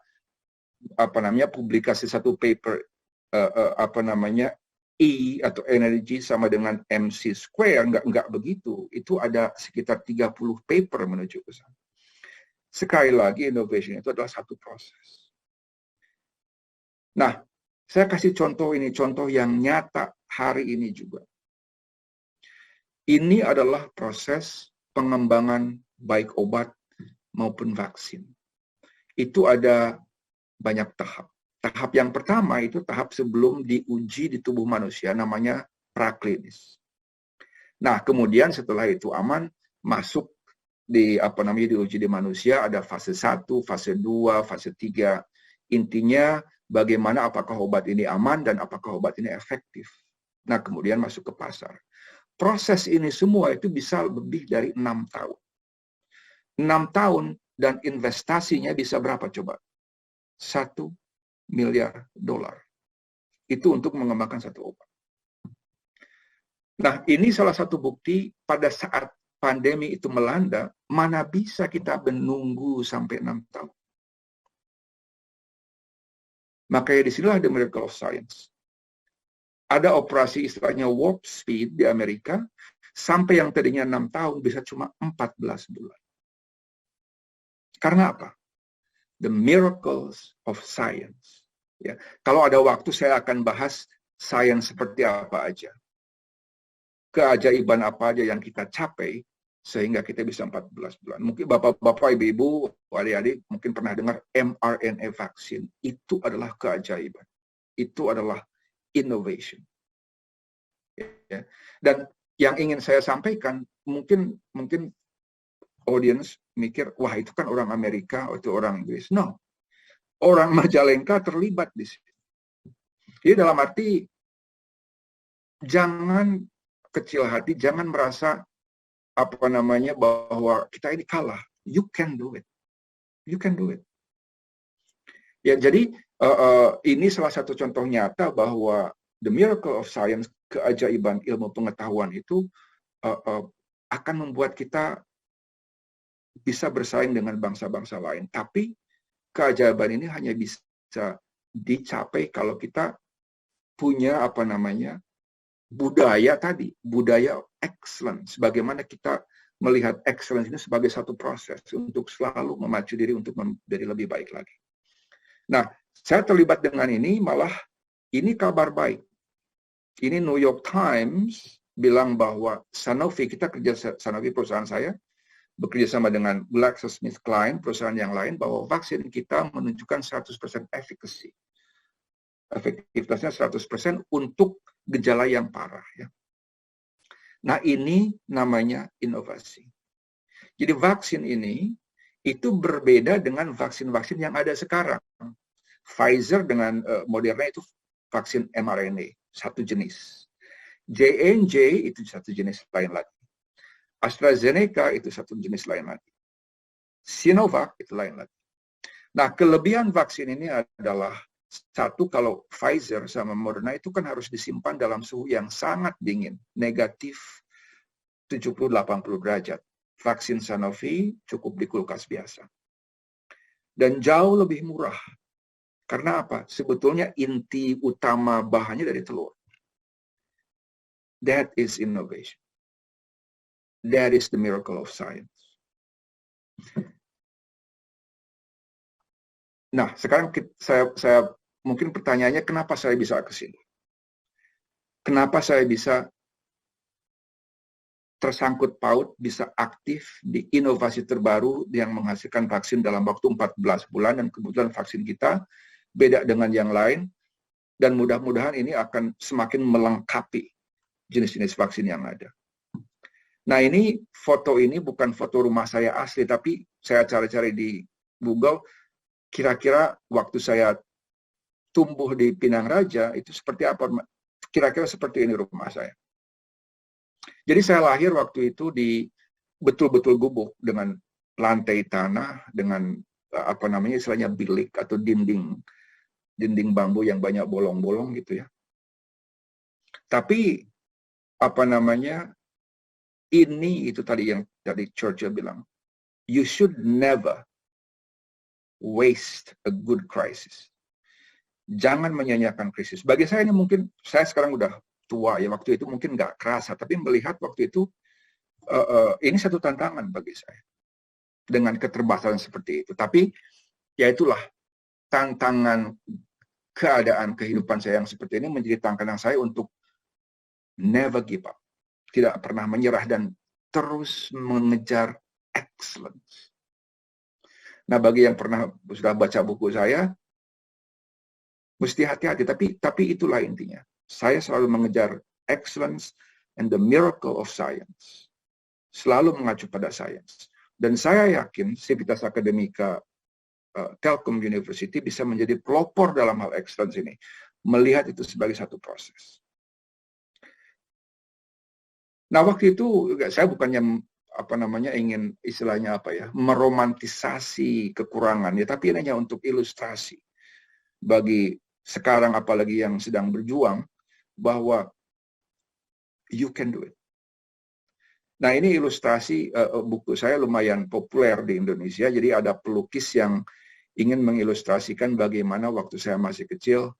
publikasi satu paper E atau energi sama dengan MC square, enggak begitu. Itu ada sekitar 30 paper menuju ke sana. Sekali lagi innovation itu adalah satu proses. Nah, saya kasih contoh ini, contoh yang nyata hari ini juga. Ini adalah proses pengembangan baik obat maupun vaksin. Itu ada banyak tahap. Tahap yang pertama itu tahap sebelum diuji di tubuh manusia, namanya praklinis. Nah, kemudian setelah itu aman, masuk diuji di manusia, ada fase 1, fase 2, fase 3. Intinya bagaimana apakah obat ini aman dan apakah obat ini efektif. Nah, kemudian masuk ke pasar. Proses ini semua itu bisa lebih dari 6 tahun. 6 tahun dan investasinya bisa berapa coba? $1 miliar. Itu untuk mengembangkan satu obat. Nah, ini salah satu bukti pada saat pandemi itu melanda, mana bisa kita menunggu sampai 6 tahun. Makanya disinilah the miracle of science. Ada operasi istilahnya warp speed di Amerika, sampai yang tadinya 6 tahun bisa cuma 14 bulan. Karena apa? The miracles of science. Ya, kalau ada waktu saya akan bahas sains seperti apa aja. Keajaiban apa aja yang kita capai sehingga kita bisa 14 bulan. Mungkin bapak-bapak, ibu-ibu, adik-adik mungkin pernah dengar mRNA vaksin. Itu adalah keajaiban. Itu adalah innovation. Ya. Dan yang ingin saya sampaikan, mungkin audience mikir, wah itu kan orang Amerika, itu orang Inggris. No. Orang Majalengka terlibat di sini. Jadi dalam arti, jangan kecil hati, jangan merasa bahwa kita ini kalah. You can do it. You can do it. Ya, jadi ini salah satu contoh nyata bahwa the miracle of science, keajaiban ilmu pengetahuan itu akan membuat kita bisa bersaing dengan bangsa-bangsa lain. Tapi keajaiban ini hanya bisa dicapai kalau kita punya budaya tadi, budaya excellence. Bagaimana kita melihat excellence ini sebagai satu proses untuk selalu memacu diri untuk menjadi lebih baik lagi. Nah, saya terlibat dengan ini, malah ini kabar baik. Ini New York Times bilang bahwa Sanofi, Sanofi perusahaan saya, bekerja sama dengan GlaxoSmithKline, perusahaan yang lain, bahwa vaksin kita menunjukkan 100% efficacy. Efektivitasnya 100% untuk gejala yang parah. Ya. Nah, ini namanya inovasi. Jadi vaksin ini itu berbeda dengan vaksin-vaksin yang ada sekarang. Pfizer dengan Moderna itu vaksin mRNA, satu jenis. J&J itu satu jenis lain lagi. AstraZeneca itu satu jenis lain lagi. Sinovac itu lain lagi. Nah, kelebihan vaksin ini adalah satu, kalau Pfizer sama Moderna itu kan harus disimpan dalam suhu yang sangat dingin, negatif 70-80 derajat. Vaksin Sanofi cukup di kulkas biasa. Dan jauh lebih murah. Karena apa? Sebetulnya inti utama bahannya dari telur. That is innovation. That is the miracle of science. Nah, sekarang saya mungkin pertanyaannya, kenapa saya bisa ke sini? Kenapa saya bisa tersangkut paut, bisa aktif di inovasi terbaru yang menghasilkan vaksin dalam waktu 14 bulan, dan kebetulan vaksin kita beda dengan yang lain, dan mudah-mudahan ini akan semakin melengkapi jenis-jenis vaksin yang ada. Nah, ini foto ini bukan foto rumah saya asli, tapi saya cari-cari di Google, kira-kira waktu saya tumbuh di Pinang Raja, itu seperti apa? Kira-kira seperti ini rumah saya. Jadi saya lahir waktu itu di betul-betul gubuk dengan lantai tanah, dengan apa namanya istilahnya bilik atau dinding bambu yang banyak bolong-bolong gitu ya. Tapi apa namanya, ini itu tadi yang dari Churchill bilang, you should never waste a good crisis. Jangan menyanyiakan krisis. Bagi saya ini mungkin, saya sekarang udah tua ya, waktu itu mungkin nggak kerasa, tapi melihat waktu itu ini satu tantangan bagi saya dengan keterbatasan seperti itu. Tapi ya itulah tantangan keadaan kehidupan saya yang seperti ini menjadi tantangan saya untuk never give up, tidak pernah menyerah dan terus mengejar excellence. Nah, bagi yang sudah baca buku saya, mesti hati-hati. Tapi itulah intinya. Saya selalu mengejar excellence and the miracle of science. Selalu mengacu pada sains. Dan saya yakin Civitas Academica Telkom University bisa menjadi pelopor dalam hal excellence ini. Melihat itu sebagai satu proses. Nah, waktu itu saya bukannya ingin istilahnya meromantisasi kekurangan ya, tapi ini hanya untuk ilustrasi bagi sekarang apalagi yang sedang berjuang, bahwa you can do it. Nah, ini ilustrasi buku saya lumayan populer di Indonesia. Jadi ada pelukis yang ingin mengilustrasikan bagaimana waktu saya masih kecil,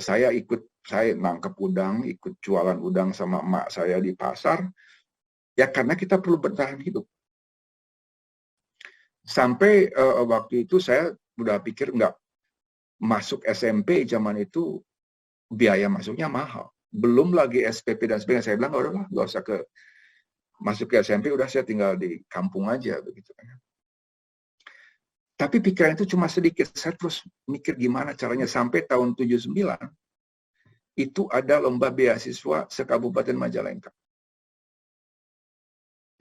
saya nangkep udang, ikut jualan udang sama emak saya di pasar. Ya karena kita perlu bertahan hidup. Sampai waktu itu saya udah pikir nggak, masuk SMP zaman itu biaya masuknya mahal. Belum lagi SPP dan sebagainya. Saya bilang, udahlah, nggak usah masuk ke SMP, udah saya tinggal di kampung aja. Begitu. Tapi pikiran itu cuma sedikit. Saya terus mikir gimana caranya. Sampai tahun 79, itu ada lomba beasiswa se-Kabupaten Majalengka.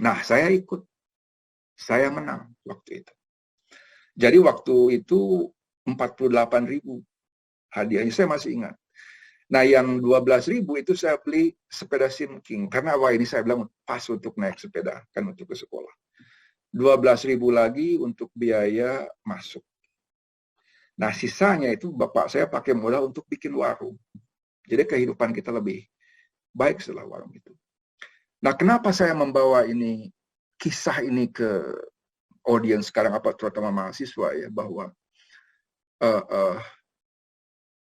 Nah, saya ikut. Saya menang waktu itu. Jadi waktu itu 48.000 hadiahnya, saya masih ingat. Nah, yang 12.000 itu saya beli sepeda Simking. Karena ini saya bilang pas untuk naik sepeda, kan untuk ke sekolah. 12.000 lagi untuk biaya masuk. Nah, sisanya itu bapak saya pakai modal untuk bikin warung. Jadi kehidupan kita lebih baik setelah warung itu. Nah, kenapa saya membawa kisah ini ke audiens sekarang, terutama mahasiswa ya, bahwa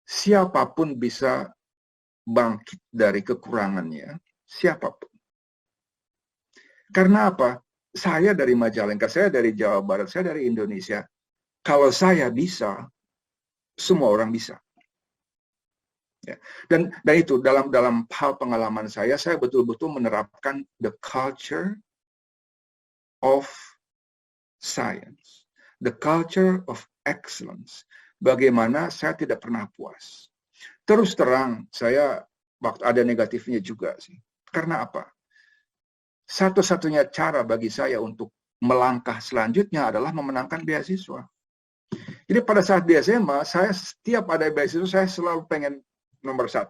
siapapun bisa bangkit dari kekurangannya, siapapun. Karena apa? Saya dari Majalengka, saya dari Jawa Barat, saya dari Indonesia. Kalau saya bisa, semua orang bisa. Ya. Dan itu dalam hal pengalaman saya betul-betul menerapkan the culture of science, the culture of excellence. Bagaimana saya tidak pernah puas. Terus terang, saya waktu ada negatifnya juga sih. Karena apa? Satu-satunya cara bagi saya untuk melangkah selanjutnya adalah memenangkan beasiswa. Jadi pada saat di SMA, saya setiap ada beasiswa, saya selalu pengen nomor 1.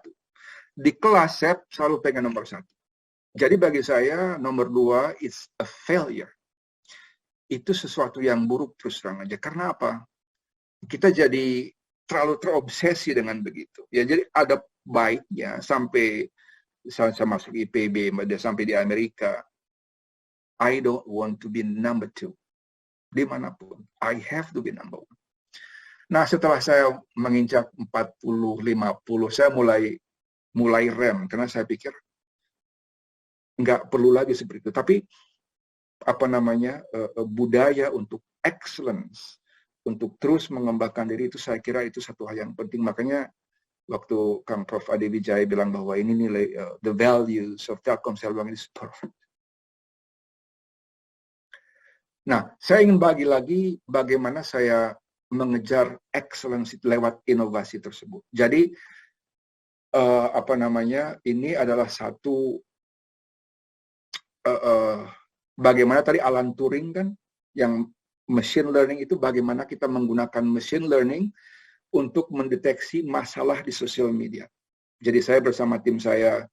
Di kelas saya selalu pengen nomor 1. Jadi bagi saya nomor 2 it's a failure. Itu sesuatu yang buruk terus terang aja. Karena apa? Kita jadi terlalu terobsesi dengan begitu. Ya, jadi ada baiknya sampai saya masuk IPB, sampai di Amerika. I don't want to be number 2. Dimanapun. I have to be number 1. Nah, setelah saya menginjak 40, 50, saya mulai rem. Karena saya pikir nggak perlu lagi seperti itu. Tapi budaya untuk excellence, untuk terus mengembangkan diri itu saya kira itu satu hal yang penting. Makanya waktu Kang Prof. Ade Wijaya bilang bahwa ini nilai the values of Telkom, saya bilang ini perfect. Nah, saya ingin bagi lagi bagaimana saya mengejar excellence lewat inovasi tersebut. Jadi ini adalah satu bagaimana tadi Alan Turing kan yang machine learning itu bagaimana kita menggunakan machine learning untuk mendeteksi masalah di sosial media. Jadi saya bersama tim saya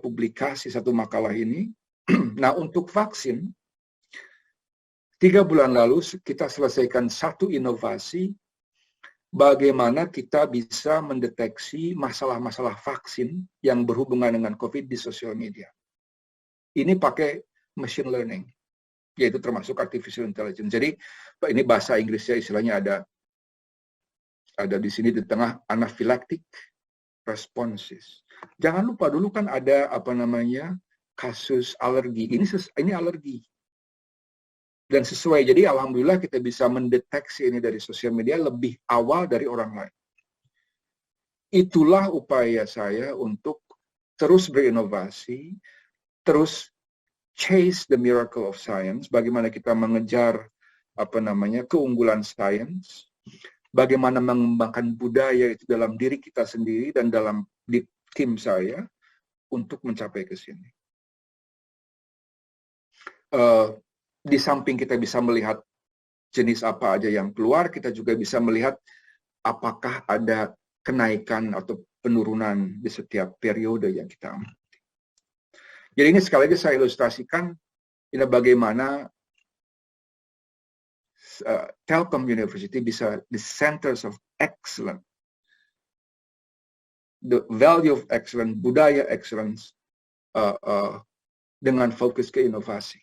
publikasi satu makalah ini. Nah, untuk vaksin 3 bulan lalu kita selesaikan satu inovasi bagaimana kita bisa mendeteksi masalah-masalah vaksin yang berhubungan dengan COVID di sosial media. Ini pakai machine learning, yaitu termasuk artificial intelligence. Jadi ini bahasa Inggrisnya istilahnya ada di sini di tengah anaphylactic responses. Jangan lupa dulu kan ada kasus alergi. Ini alergi. Dan sesuai, jadi alhamdulillah kita bisa mendeteksi ini dari sosial media lebih awal dari orang lain. Itulah upaya saya untuk terus berinovasi, terus chase the miracle of science, bagaimana kita mengejar keunggulan sains, bagaimana mengembangkan budaya itu dalam diri kita sendiri dan di tim saya untuk mencapai ke sini. Di samping kita bisa melihat jenis apa aja yang keluar, kita juga bisa melihat apakah ada kenaikan atau penurunan di setiap periode yang kita amati. Jadi ini sekali lagi saya ilustrasikan ini bagaimana Telkom University bisa the centers of excellence, the value of excellence, budaya excellence dengan fokus ke inovasi.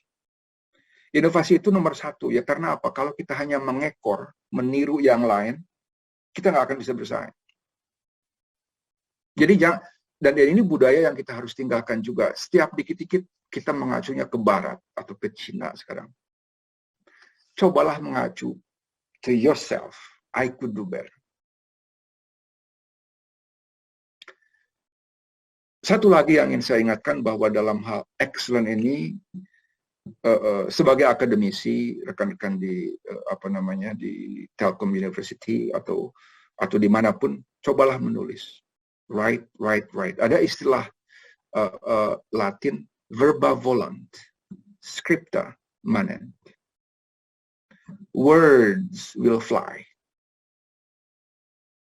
Inovasi itu nomor 1 ya, karena apa? Kalau kita hanya mengekor, meniru yang lain, kita nggak akan bisa bersaing. Jadi dan ini budaya yang kita harus tinggalkan juga. Setiap dikit-dikit kita mengacunya ke Barat atau ke Cina sekarang. Cobalah mengacu to yourself. I could do better. Satu lagi yang ingin saya ingatkan bahwa dalam hal excellent ini, sebagai akademisi, rekan-rekan di di Telkom University atau dimanapun, cobalah menulis. Write. Ada istilah Latin verba volant, scripta manent. Words will fly,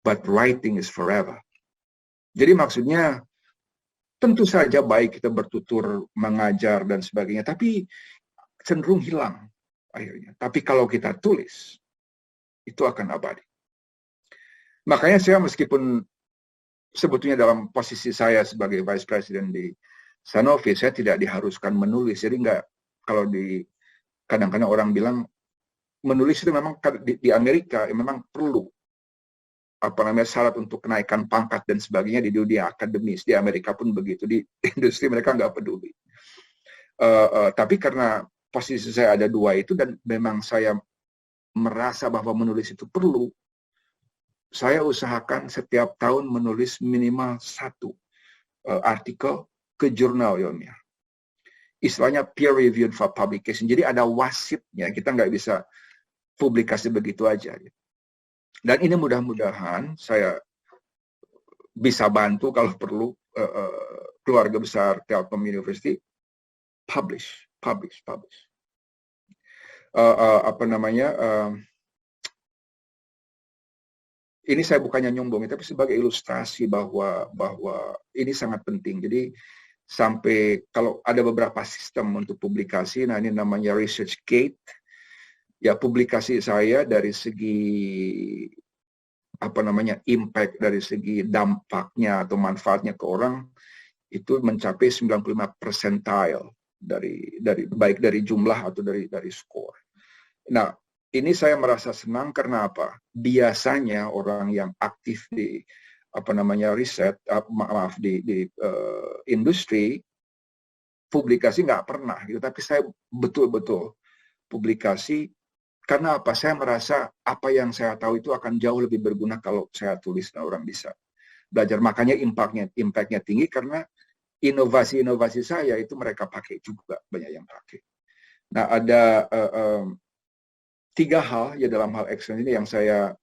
but writing is forever. Jadi maksudnya tentu saja baik kita bertutur, mengajar, dan sebagainya, tapi cenderung hilang akhirnya. Tapi kalau kita tulis, itu akan abadi. Makanya saya meskipun sebetulnya dalam posisi saya sebagai Vice President di Sanofi, saya tidak diharuskan menulis. Jadi kalau kadang-kadang orang bilang, menulis itu memang di Amerika memang perlu syarat untuk kenaikan pangkat dan sebagainya di dunia akademis. Di Amerika pun begitu, di industri mereka nggak peduli. Tapi karena posisi saya ada 2 itu dan memang saya merasa bahwa menulis itu perlu, saya usahakan setiap tahun menulis minimal 1 artikel ke jurnal ilmiah. Istilahnya peer reviewed for publication. Jadi ada wasitnya, kita nggak bisa publikasi begitu aja. Dan ini mudah-mudahan saya bisa bantu kalau perlu keluarga besar Telkom University publish. Ini saya bukannya nyombong, tapi sebagai ilustrasi bahwa ini sangat penting. Jadi sampai kalau ada beberapa sistem untuk publikasi, nah ini namanya ResearchGate. Ya, publikasi saya dari segi impact, dari segi dampaknya atau manfaatnya ke orang itu mencapai 95 percentile dari baik dari jumlah atau dari skor. Nah, ini saya merasa senang karena apa? Biasanya orang yang aktif di riset, di industri, publikasi nggak pernah gitu. Tapi saya betul-betul publikasi karena apa? Saya merasa apa yang saya tahu itu akan jauh lebih berguna kalau saya tulis dan orang bisa belajar. Makanya impactnya tinggi karena inovasi-inovasi saya itu mereka pakai juga, banyak yang pakai. Nah, ada 3 hal ya dalam hal excellence ini yang saya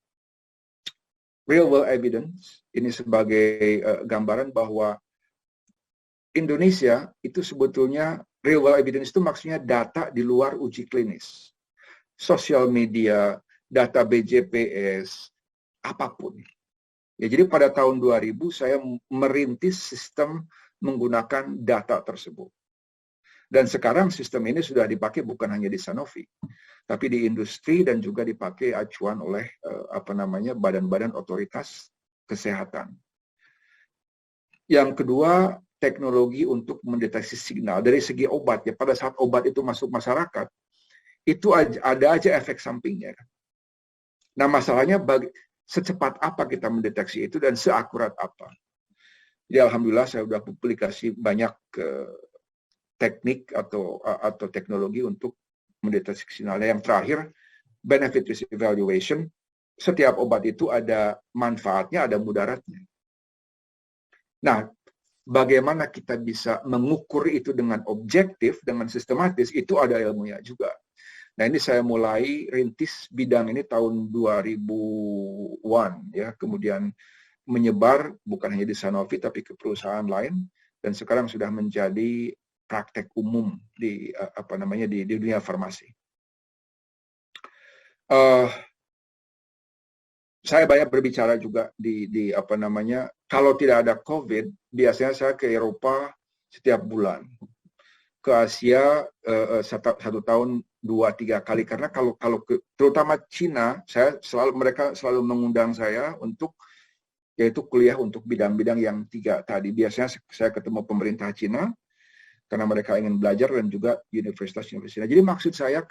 real world evidence ini sebagai gambaran bahwa Indonesia itu sebetulnya real world evidence itu maksudnya data di luar uji klinis, sosial media, data BJPS, apapun. Ya, jadi pada tahun 2000 saya merintis sistem menggunakan data tersebut. Dan sekarang sistem ini sudah dipakai bukan hanya di Sanofi, tapi di industri dan juga dipakai acuan oleh badan-badan otoritas kesehatan. Yang kedua, teknologi untuk mendeteksi signal dari segi obat. Ya, pada saat obat itu masuk masyarakat, itu ada aja efek sampingnya. Nah, masalahnya secepat apa kita mendeteksi itu dan seakurat apa. Jadi alhamdulillah saya sudah publikasi banyak teknik atau teknologi untuk mendeteksi signal. Yang terakhir, benefit risk evaluation. Setiap obat itu ada manfaatnya, ada mudaratnya. Nah, bagaimana kita bisa mengukur itu dengan objektif, dengan sistematis, itu ada ilmunya juga. Nah, ini saya mulai rintis bidang ini tahun 2000-an, ya. Kemudian menyebar bukan hanya di Sanofi tapi ke perusahaan lain, dan sekarang sudah menjadi praktek umum di di dunia farmasi. Saya banyak berbicara juga di kalau tidak ada COVID, biasanya saya ke Eropa setiap bulan, ke Asia 1 tahun 2-3 kali, karena kalau terutama Cina, mereka selalu mengundang saya untuk yaitu kuliah untuk bidang-bidang yang 3 tadi. Biasanya saya ketemu pemerintah Cina karena mereka ingin belajar dan juga universitas-universitas. Jadi maksud saya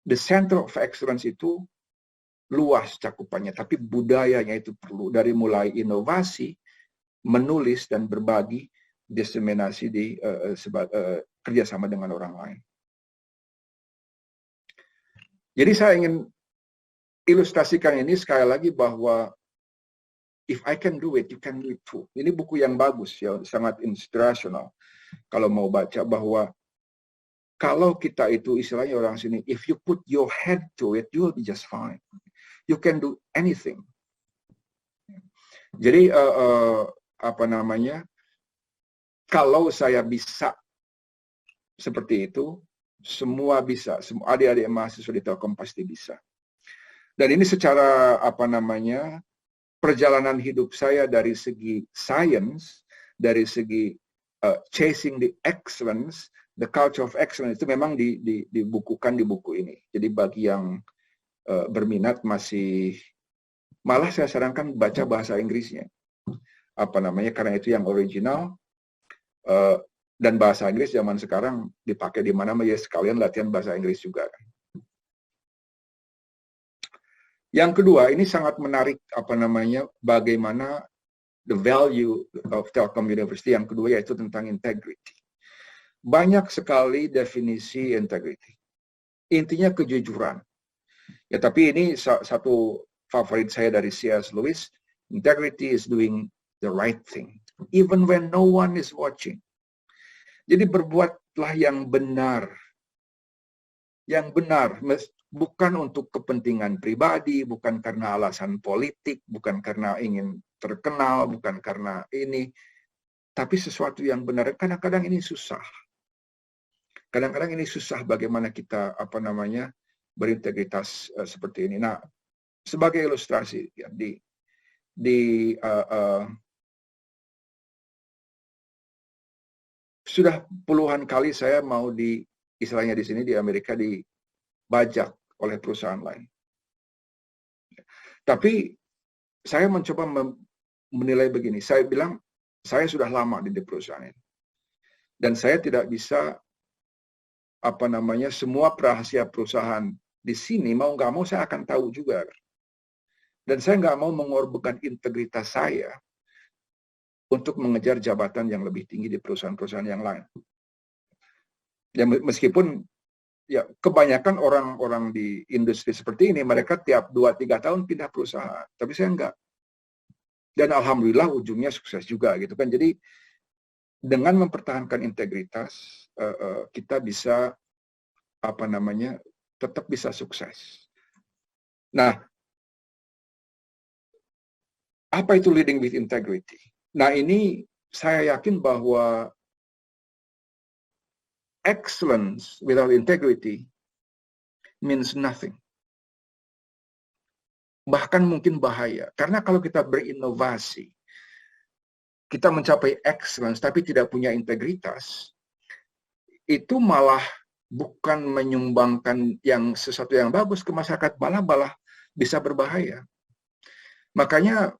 the center of excellence itu luas cakupannya, tapi budayanya itu perlu, dari mulai inovasi, menulis dan berbagi, diseminasi di kerjasama dengan orang lain. Jadi saya ingin ilustrasikan ini sekali lagi bahwa if I can do it, you can do it too. Ini buku yang bagus, ya, sangat inspirational. Kalau mau baca bahwa kalau kita itu istilahnya orang sini, if you put your head to it, you will be just fine. You can do anything. Jadi kalau saya bisa seperti itu, semua bisa. Semua adik-adik mahasiswa di Telkom pasti bisa. Dan ini secara perjalanan hidup saya dari segi science, dari segi chasing the excellence, the culture of excellence, itu memang dibukukan di buku ini. Jadi bagi yang berminat malah saya sarankan baca bahasa Inggrisnya. Karena itu yang original, dan bahasa Inggris zaman sekarang dipakai di mana-mana, ya sekalian latihan bahasa Inggris juga. Yang kedua, ini sangat menarik bagaimana the value of Telkom University. Yang kedua yaitu tentang integrity. Banyak sekali definisi integrity. Intinya kejujuran. Ya, tapi ini satu favorit saya dari C.S. Lewis, integrity is doing the right thing, even when no one is watching. Jadi berbuatlah yang benar. Yang benar, bukan untuk kepentingan pribadi, bukan karena alasan politik, bukan karena ingin terkenal, bukan karena ini, tapi sesuatu yang benar. Kadang-kadang ini susah. Kadang-kadang ini susah bagaimana kita berintegritas seperti ini. Nah, sebagai ilustrasi ya, sudah puluhan kali saya mau istilahnya di sini di Amerika dibajak oleh perusahaan lain. Tapi saya mencoba menilai begini. Saya bilang saya sudah lama di perusahaan ini. Dan saya tidak bisa semua rahasia perusahaan di sini mau nggak mau saya akan tahu juga. Dan saya nggak mau mengorbankan integritas saya untuk mengejar jabatan yang lebih tinggi di perusahaan-perusahaan yang lain. Ya, meskipun ya kebanyakan orang-orang di industri seperti ini, mereka tiap 2-3 tahun pindah perusahaan. Tapi saya enggak. Dan alhamdulillah ujungnya sukses juga gitu kan. Jadi dengan mempertahankan integritas, kita bisa tetap bisa sukses. Nah, apa itu leading with integrity? Nah, ini saya yakin bahwa excellence without integrity means nothing. Bahkan mungkin bahaya. Karena kalau kita berinovasi, kita mencapai excellence tapi tidak punya integritas, itu malah bukan menyumbangkan sesuatu yang bagus ke masyarakat, malah bisa berbahaya. Makanya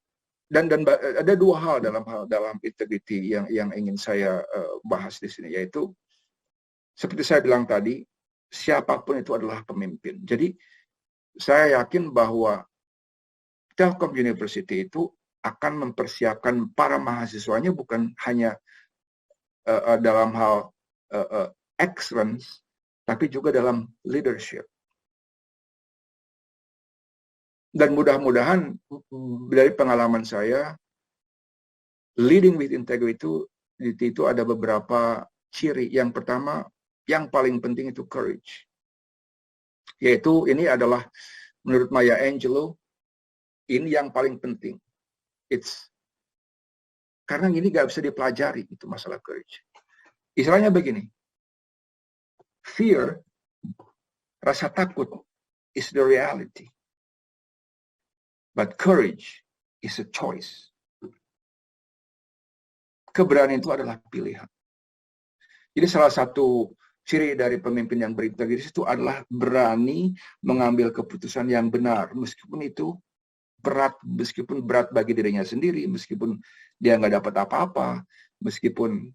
dan ada dua hal dalam integrity yang ingin saya bahas di sini, yaitu seperti saya bilang tadi, siapapun itu adalah pemimpin. Jadi saya yakin bahwa Telkom University itu akan mempersiapkan para mahasiswanya bukan hanya dalam hal excellence, tapi juga dalam leadership. Dan mudah-mudahan dari pengalaman saya, leading with integrity itu ada beberapa ciri. Yang pertama, yang paling penting itu courage. Yaitu ini adalah menurut Maya Angelou, ini yang paling penting. Karena ini nggak bisa dipelajari, itu masalah courage. Istilahnya begini, fear, rasa takut, is the reality. But courage is a choice. Keberanian itu adalah pilihan. Jadi salah satu ciri dari pemimpin yang berintegritas itu adalah berani mengambil keputusan yang benar, meskipun itu meskipun berat bagi dirinya sendiri, meskipun dia nggak dapat apa-apa, meskipun.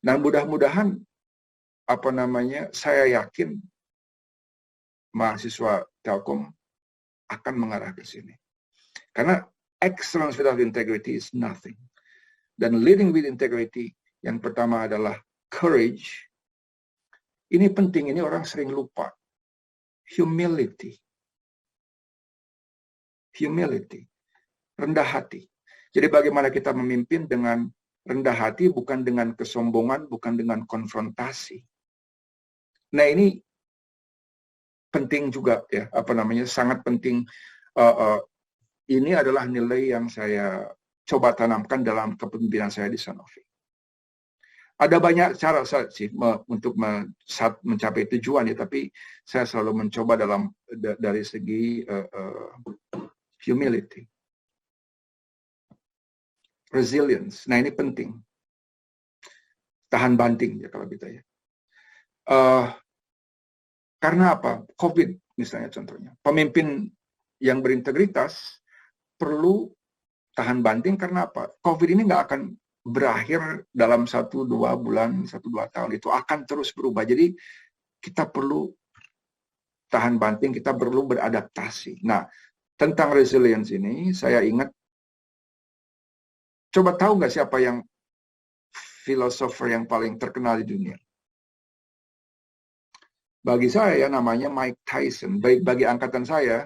Dan mudah-mudahan saya yakin mahasiswa Telkom akan mengarah ke sini. Karena excellence without integrity is nothing. Dan leading with integrity, yang pertama adalah courage. Ini penting, ini orang sering lupa. Humility. Rendah hati. Jadi bagaimana kita memimpin dengan rendah hati, bukan dengan kesombongan, bukan dengan konfrontasi. Nah, ini penting juga ya, sangat penting. Ini adalah nilai yang saya coba tanamkan dalam kepemimpinan saya di Sanofi. Ada banyak cara sih untuk mencapai tujuan ya, tapi saya selalu mencoba dari segi humility, resilience. Nah, ini penting. Tahan banting ya kalau kita ya. Karena apa? COVID misalnya contohnya. Pemimpin yang berintegritas perlu tahan banting karena apa? COVID ini nggak akan berakhir dalam 1-2 bulan, 1-2 tahun. Itu akan terus berubah. Jadi kita perlu tahan banting, kita perlu beradaptasi. Nah, tentang resilience ini, saya ingat, coba tahu nggak siapa yang filosofer yang paling terkenal di dunia? Bagi saya namanya Mike Tyson. Baik bagi angkatan saya,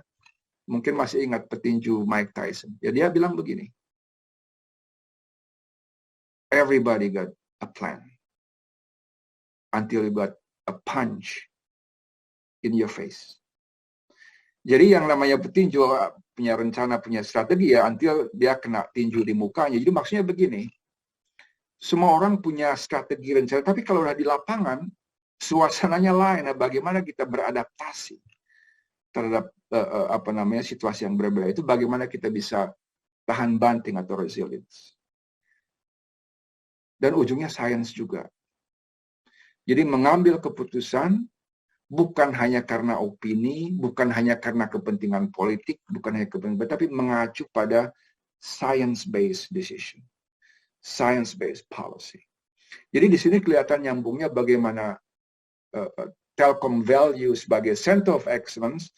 mungkin masih ingat petinju Mike Tyson. Ya, dia bilang begini, everybody got a plan until you got a punch in your face. Jadi yang namanya petinju punya rencana, punya strategi ya, until dia kena tinju di mukanya. Jadi maksudnya begini, semua orang punya strategi rencana, tapi kalau udah di lapangan, suasananya lain. Nah, bagaimana kita beradaptasi terhadap situasi yang berbeda itu, bagaimana kita bisa tahan banting atau resilience. Dan ujungnya sains juga. Jadi mengambil keputusan bukan hanya karena opini, bukan hanya karena kepentingan politik, bukan hanya kepentingan, tapi mengacu pada science-based decision, science-based policy. Jadi di sini kelihatan nyambungnya bagaimana Telkom value sebagai center of excellence,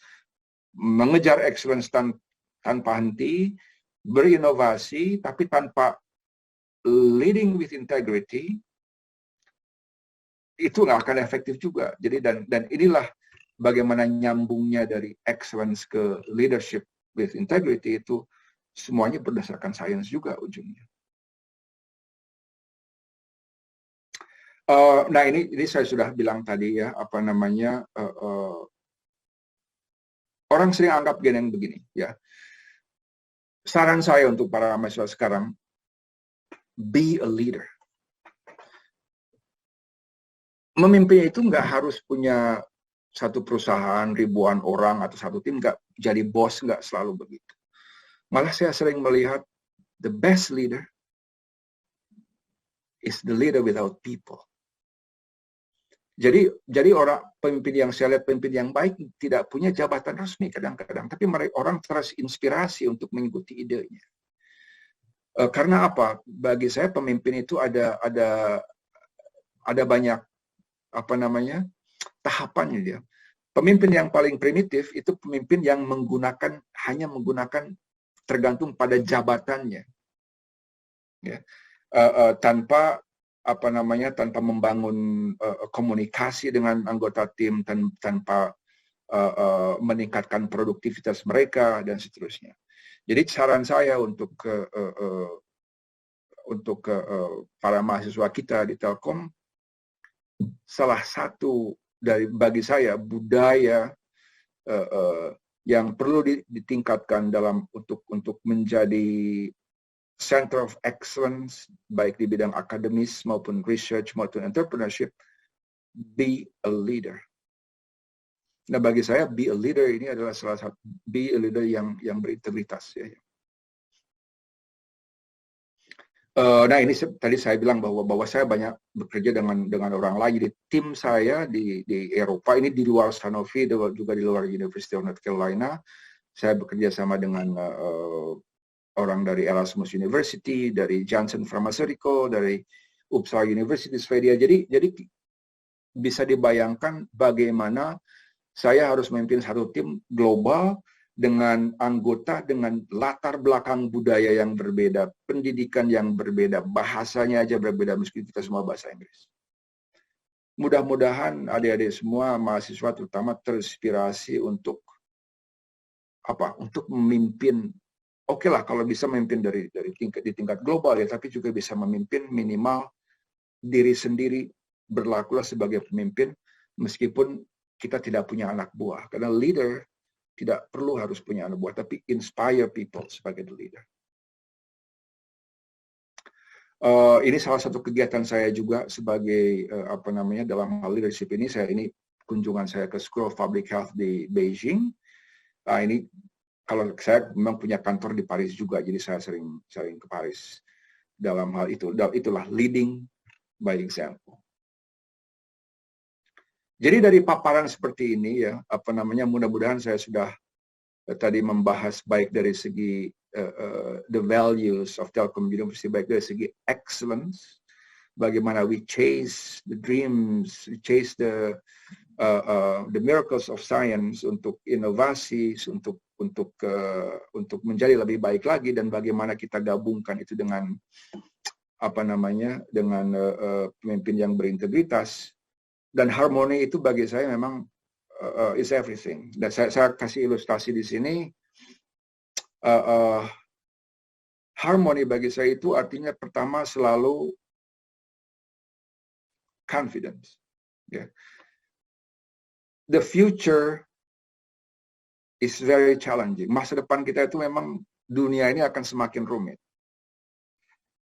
mengejar excellence tanpa henti, berinovasi, tapi tanpa leading with integrity, itu nggak akan efektif juga. Jadi dan inilah bagaimana nyambungnya dari excellence ke leadership with integrity, itu semuanya berdasarkan sains juga ujungnya. Nah ini saya sudah bilang tadi ya, orang sering anggap gini begini ya. Saran saya untuk para mahasiswa sekarang, be a leader. Memimpin itu nggak harus punya satu perusahaan, ribuan orang, atau satu tim, nggak jadi bos, nggak selalu begitu. Malah saya sering melihat the best leader is the leader without people. Jadi orang pemimpin yang saya lihat, pemimpin yang baik tidak punya jabatan resmi kadang-kadang, tapi orang terinspirasi untuk mengikuti idenya. Karena apa? Bagi saya pemimpin itu ada banyak tahapannya dia. Pemimpin yang paling primitif itu pemimpin yang hanya menggunakan tergantung pada jabatannya, ya, tanpa membangun komunikasi dengan anggota tim, tanpa meningkatkan produktivitas mereka dan seterusnya. Jadi saran saya untuk para mahasiswa kita di Telkom, salah satu bagi saya budaya yang perlu ditingkatkan untuk menjadi center of excellence, baik di bidang akademis maupun research maupun entrepreneurship, be a leader. Nah, bagi saya be a leader ini adalah salah satu, be a leader yang berintegritas ya. Nah ini tadi saya bilang bahwa saya banyak bekerja dengan orang lain. Jadi tim saya di Eropa, ini di luar Sanofi, juga di luar University of North Carolina, saya bekerja sama dengan orang dari Erasmus University, dari Janssen Pharmaceutical, dari Uppsala University, Swedia. Jadi bisa dibayangkan bagaimana saya harus memimpin satu tim global dengan anggota dengan latar belakang budaya yang berbeda, pendidikan yang berbeda, bahasanya aja berbeda meski kita semua bahasa Inggris. Mudah-mudahan adik-adik semua mahasiswa terutama terinspirasi untuk memimpin. Oke lah kalau bisa memimpin di tingkat global ya, tapi juga bisa memimpin minimal diri sendiri, berlakulah sebagai pemimpin meskipun kita tidak punya anak buah. Karena leader tidak perlu harus punya anak buah, tapi inspire people sebagai the leader. Ini salah satu kegiatan saya juga sebagai dalam hal leadership ini. Kunjungan saya ke School of Public Health di Beijing. Ini kalau saya memang punya kantor di Paris juga, jadi saya sering ke Paris dalam hal itu. Itulah leading by example. Jadi dari paparan seperti ini ya, mudah-mudahan saya sudah tadi membahas baik dari segi the values of Telkom University, baik dari segi excellence, bagaimana we chase the dreams, we chase the miracles of science untuk inovasi, untuk menjadi lebih baik lagi, dan bagaimana kita gabungkan itu dengan pemimpin yang berintegritas. Dan harmoni itu bagi saya memang is everything. Dan saya kasih ilustrasi di sini. Uh, uh, harmoni bagi saya itu artinya pertama selalu confidence. Yeah. The future is very challenging. Masa depan kita itu memang dunia ini akan semakin rumit.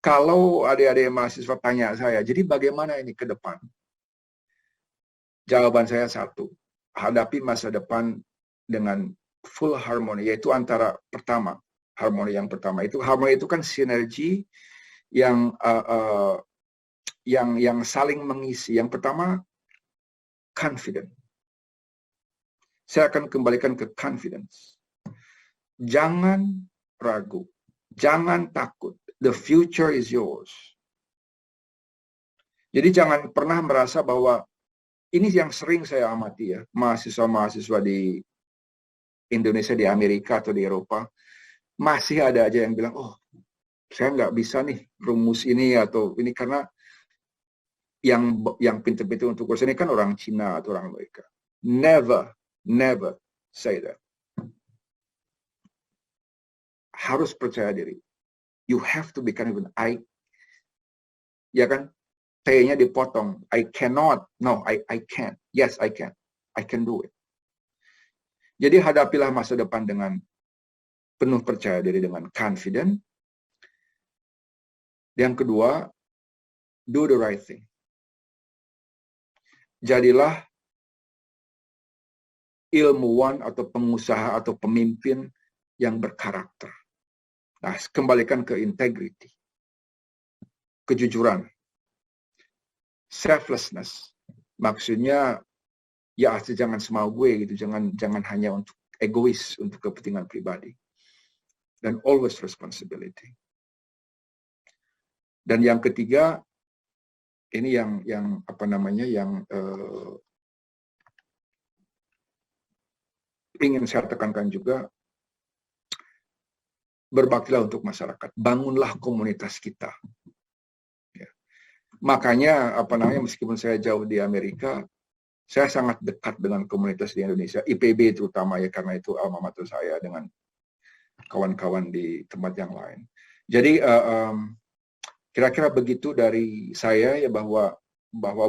Kalau adik-adik mahasiswa tanya saya, jadi bagaimana ini ke depan? Jawaban saya satu, hadapi masa depan dengan full harmoni, yaitu antara pertama, harmoni itu kan sinergi yang yang saling mengisi. Yang pertama, confident. Saya akan kembalikan ke confidence. Jangan ragu, jangan takut. The future is yours. Jadi jangan pernah merasa bahwa ini yang sering saya amati ya, mahasiswa-mahasiswa di Indonesia, di Amerika atau di Eropa, masih ada aja yang bilang, oh saya nggak bisa nih rumus ini atau ini karena yang pintar-pintar untuk kursus ini kan orang Cina atau orang Amerika. Never say that. Harus percaya diri. You have to be confident. Ya kan? T-nya dipotong. I cannot. No, I can. Yes, I can. I can do it. Jadi hadapilah masa depan dengan penuh percaya diri, dengan confident. Yang kedua, do the right thing. Jadilah ilmuwan atau pengusaha atau pemimpin yang berkarakter. Nah, kembalikan ke integrity, kejujuran, selflessness. Maksudnya ya jangan semau gue gitu, jangan hanya untuk egois, untuk kepentingan pribadi. Dan always responsibility. Dan yang ketiga, ini yang apa namanya, yang ingin saya tekankan juga, berbaktilah untuk masyarakat, bangunlah komunitas kita. Ya. Makanya apa namanya, meskipun saya jauh di Amerika, saya sangat dekat dengan komunitas di Indonesia, IPB terutama ya, karena itu alma mater saya dengan kawan-kawan di tempat yang lain. Jadi kira-kira begitu dari saya ya, bahwa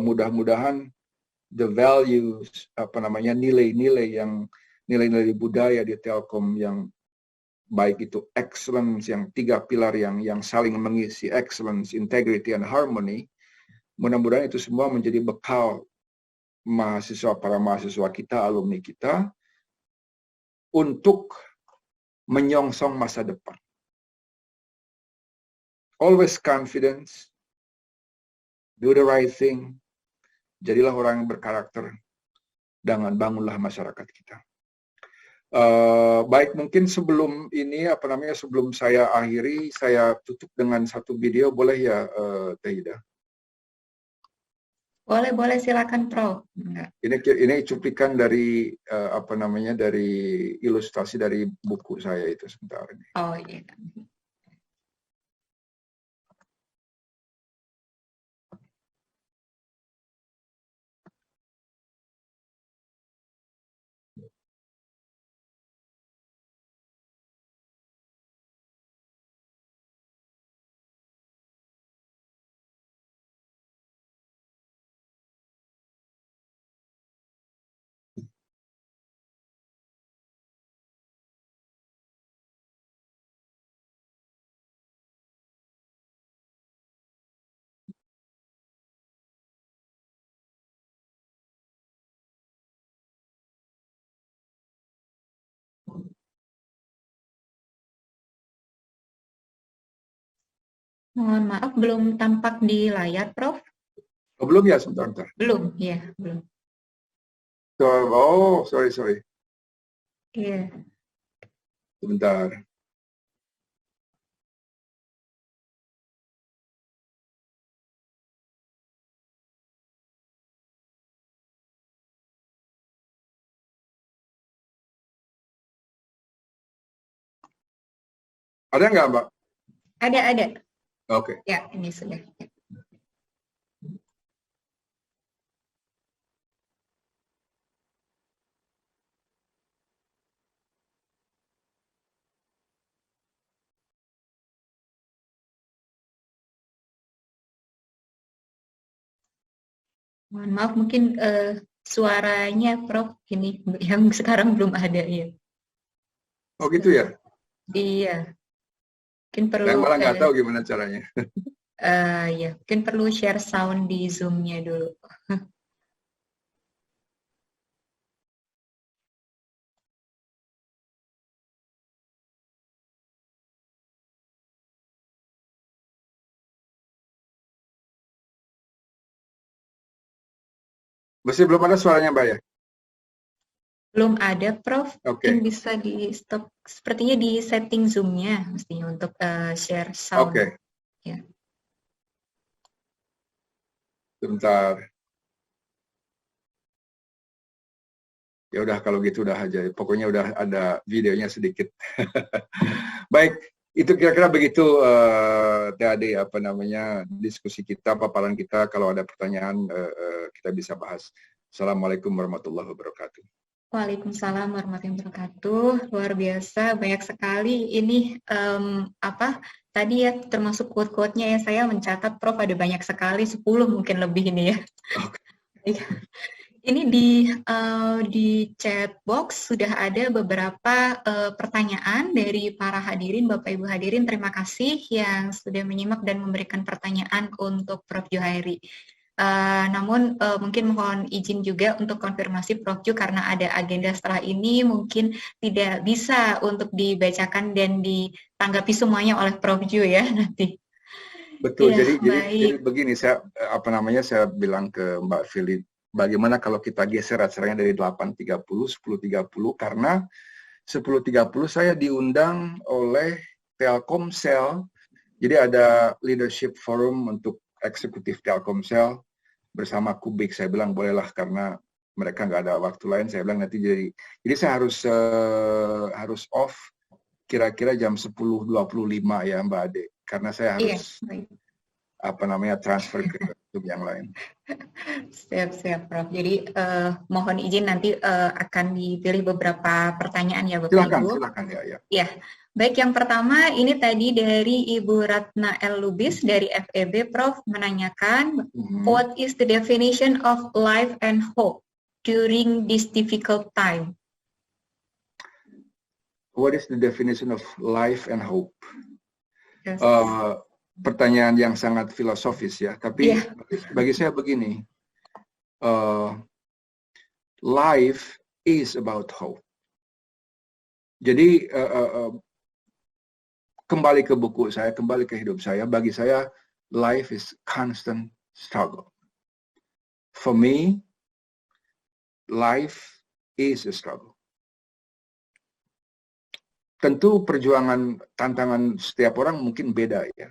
mudah-mudahan the values, apa namanya, nilai-nilai budaya di Telkom yang baik itu excellence, yang 3 pilar yang saling mengisi, excellence, integrity, and harmony, mudah-mudahan itu semua menjadi bekal para mahasiswa kita, alumni kita, untuk menyongsong masa depan. Always confidence, do the right thing, jadilah orang yang berkarakter, dan bangunlah masyarakat kita. Baik, mungkin sebelum ini sebelum saya akhiri, saya tutup dengan satu video, boleh ya, Teh Ida? Boleh, silakan, Prof. Ini cuplikan dari dari ilustrasi dari buku saya itu sebentar ini. Oh iya. Mohon maaf, belum tampak di layar, Prof. Oh, belum ya, sebentar. Belum, ya, belum. Oh, sorry. Iya. Sebentar. Ada nggak, Mbak? Ada. Oke. Ya, ini sudah. Mohon maaf, mungkin suaranya Prof ini yang sekarang belum ada ya. Oh gitu ya? Iya, mungkin perlu. Saya malah nggak tahu gimana caranya. Ya, mungkin perlu share sound di Zoom-nya dulu. Masih belum ada suaranya, Mbak ya? Belum ada, Prof. Oke. Mungkin bisa di stop. Sepertinya di setting Zoom-nya mestinya untuk share sound. Oke. Ya. Sebentar. Ya udah kalau gitu udah aja. Pokoknya udah ada videonya sedikit. Baik, itu kira-kira begitu tadi apa namanya diskusi kita, paparan kita. Kalau ada pertanyaan kita bisa bahas. Assalamualaikum warahmatullahi wabarakatuh. Waalaikumsalam warahmatullahi wabarakatuh. Luar biasa, banyak sekali ini tadi ya termasuk quote-quote-nya ya, saya mencatat Prof ada banyak sekali, 10 mungkin lebih ini ya. Okay. Ini di chat box sudah ada beberapa pertanyaan dari para hadirin, Bapak Ibu hadirin. Terima kasih yang sudah menyimak dan memberikan pertanyaan untuk Prof Juhairi. Namun mungkin mohon izin juga untuk konfirmasi Prof Ju, karena ada agenda setelah ini mungkin tidak bisa untuk dibacakan dan ditanggapi semuanya oleh Prof Ju ya nanti. Betul. Ya, jadi begini, saya bilang ke Mbak Philip, bagaimana kalau kita geser acaranya dari 8.30 10.30, karena 10.30 saya diundang oleh Telkomsel. Jadi ada leadership forum untuk eksekutif Telkomsel bersama Kubik. Saya bilang bolehlah karena mereka nggak ada waktu lain. Saya bilang nanti jadi saya harus off kira-kira jam 10.25 ya Mbak Ade, karena saya harus transfer ke YouTube yang lain. Siap Prof. Jadi mohon izin nanti akan dipilih beberapa pertanyaan ya Bapak Ibu. Silakan ya. Ya. Baik, yang pertama ini tadi dari Ibu Ratna L. Lubis dari FEB, Prof, menanyakan, what is the definition of life and hope during this difficult time? What is the definition of life and hope? Yes. Pertanyaan yang sangat filosofis ya, tapi bagi saya begini, life is about hope. Jadi kembali ke buku saya, kembali ke hidup saya, bagi saya life is constant struggle. For me, life is a struggle. Tentu perjuangan, tantangan setiap orang mungkin beda ya.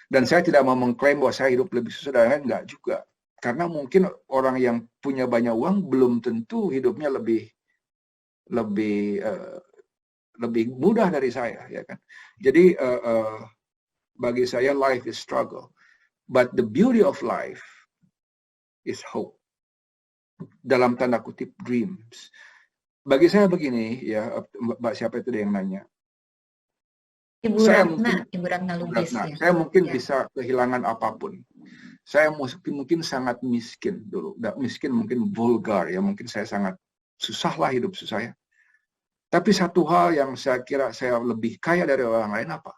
Dan saya tidak mau mengklaim bahwa saya hidup lebih susah dan lain, enggak juga. Karena mungkin orang yang punya banyak uang belum tentu hidupnya lebih mudah dari saya, ya kan. Jadi bagi saya life is struggle, but the beauty of life is hope. Dalam tanda kutip dreams. Bagi saya begini ya, Mbak siapa itu yang nanya? Ibu Ratna Lubis. Ya. Saya mungkin bisa kehilangan apapun. Saya mungkin sangat miskin dulu. Miskin mungkin vulgar ya, mungkin saya sangat susahlah hidup saya. Tapi satu hal yang saya kira saya lebih kaya dari orang lain apa?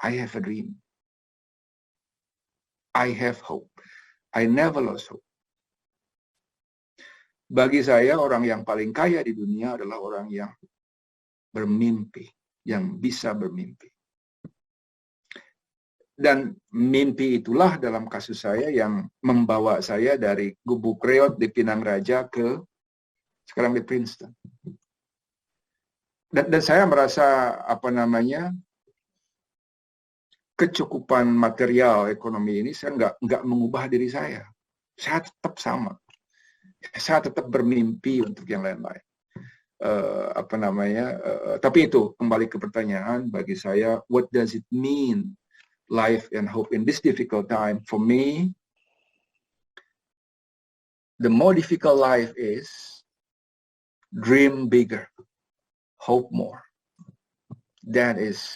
I have a dream. I have hope. I never lost hope. Bagi saya orang yang paling kaya di dunia adalah orang yang bermimpi, yang bisa bermimpi. Dan mimpi itulah dalam kasus saya yang membawa saya dari Gubuk Reot di Pinang Raja ke sekarang di Princeton. Dan saya merasa kecukupan material ekonomi ini saya nggak mengubah diri saya. Saya tetap sama. Saya tetap bermimpi untuk yang lain-lain. Tapi itu kembali ke pertanyaan bagi saya, what does it mean life and hope in this difficult time? For me, the more difficult life is, dream bigger, hope more. That is,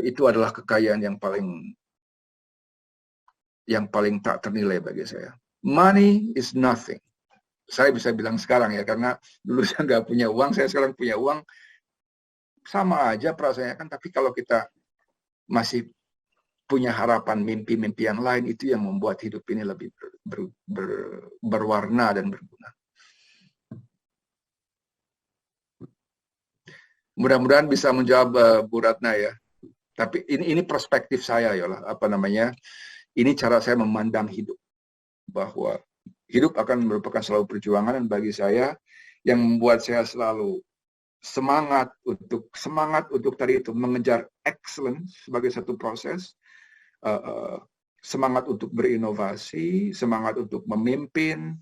itu adalah kekayaan yang paling tak ternilai bagi saya. Money is nothing. Saya bisa bilang sekarang ya, karena dulu saya nggak punya uang, saya sekarang punya uang, sama aja perasaannya kan. Tapi kalau kita masih punya harapan, mimpi-mimpi yang lain, itu yang membuat hidup ini lebih berwarna dan berguna. Mudah-mudahan bisa menjawab Bu Ratna ya. Tapi ini perspektif saya ya lah, ini cara saya memandang hidup, bahwa hidup akan merupakan selalu perjuangan, dan bagi saya yang membuat saya selalu semangat untuk tadi itu mengejar excellence sebagai satu proses, semangat untuk berinovasi, semangat untuk memimpin,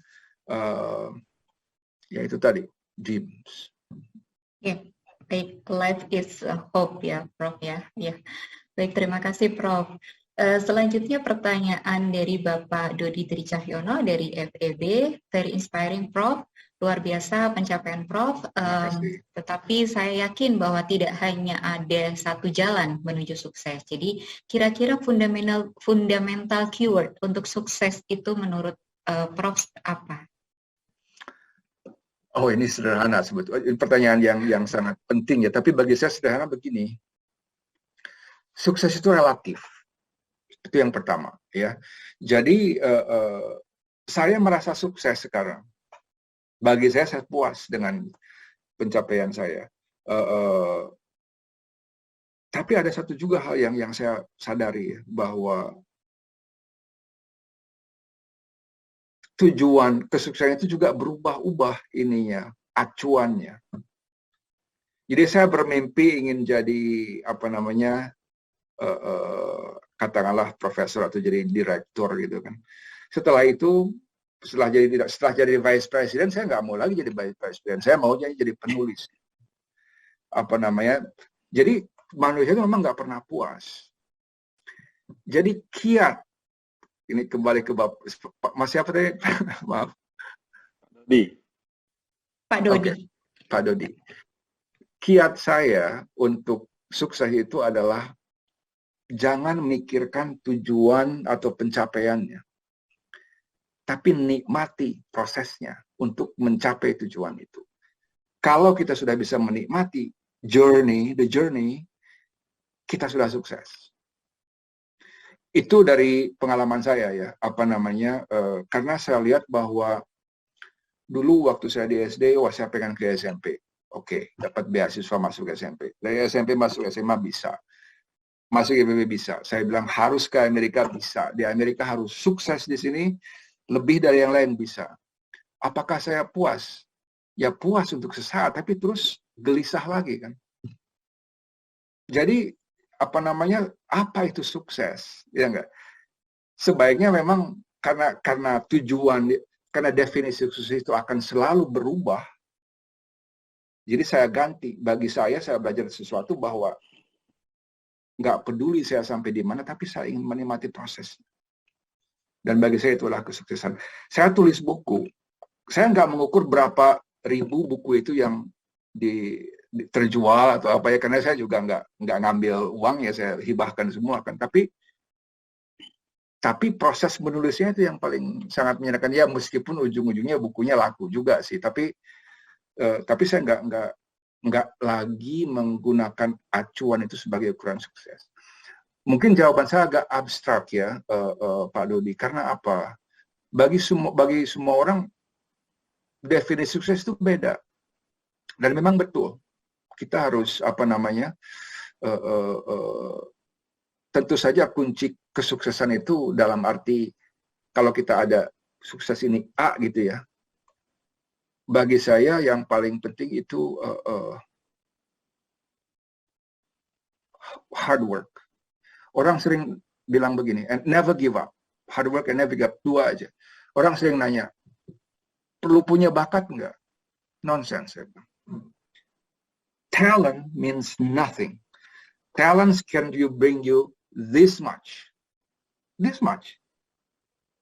ya itu tadi dreams. Ya, baik, life is a hope ya, Prof ya. Ya, baik, terima kasih Prof. Selanjutnya pertanyaan dari Bapak Dodi Tricahyono dari FEB, very inspiring Prof, luar biasa pencapaian Prof, tetapi saya yakin bahwa tidak hanya ada satu jalan menuju sukses. Jadi kira-kira fundamental keyword untuk sukses itu menurut Prof apa? Oh, ini sederhana sebetulnya. Ini pertanyaan yang sangat penting ya, tapi bagi saya sederhana begini. Sukses itu relatif. Itu yang pertama ya. Jadi saya merasa sukses sekarang. Bagi saya puas dengan pencapaian saya. Tapi ada satu juga hal yang saya sadari ya, bahwa tujuan kesuksesan itu juga berubah-ubah ininya, acuannya. Jadi saya bermimpi ingin jadi katakanlah profesor atau jadi direktur gitu kan. Setelah itu, setelah jadi vice president, saya nggak mau lagi jadi vice president. Saya mau jadi penulis. Jadi manusia itu memang nggak pernah puas. Jadi kiat. Ini kembali ke Mas siapa tadi? Maaf. Pak Dodi. Okay. Pak Dodi. Kiat saya untuk sukses itu adalah jangan mikirkan tujuan atau pencapaiannya, tapi nikmati prosesnya untuk mencapai tujuan itu. Kalau kita sudah bisa menikmati the journey, kita sudah sukses. Itu dari pengalaman saya ya, karena saya lihat bahwa dulu waktu saya di SD, saya pengen ke SMP. Oke, dapat beasiswa masuk SMP. Dari SMP masuk SMA bisa. Masuk IPB bisa. Saya bilang harus ke Amerika bisa. Di Amerika harus sukses di sini, lebih dari yang lain bisa. Apakah saya puas? Ya puas untuk sesaat, tapi terus gelisah lagi kan. Jadi apa itu sukses? Ya enggak? Sebaiknya memang karena tujuan, karena definisi sukses itu akan selalu berubah. Jadi saya ganti. Bagi saya belajar sesuatu bahwa nggak peduli saya sampai di mana, tapi saya ingin menikmati proses. Dan bagi saya itulah kesuksesan. Saya tulis buku. Saya nggak mengukur berapa ribu buku itu yang terjual atau apa ya, karena saya juga nggak ngambil uang ya, saya hibahkan semua kan. Tapi proses menulisnya itu yang paling sangat menyenangkan ya, meskipun ujung-ujungnya bukunya laku juga sih. Tapi saya nggak lagi menggunakan acuan itu sebagai ukuran sukses. Mungkin jawaban saya agak abstrak ya, Pak Dodi. Karena apa? Bagi semua orang definisi sukses itu beda. Dan memang betul. Kita harus tentu saja kunci kesuksesan itu dalam arti kalau kita ada sukses ini A gitu ya. Bagi saya yang paling penting itu hard work. Orang sering bilang begini, and never give up. Hard work and never give up, dua aja. Orang sering nanya, perlu punya bakat nggak? Nonsense. Talent means nothing. Talents can bring you this much.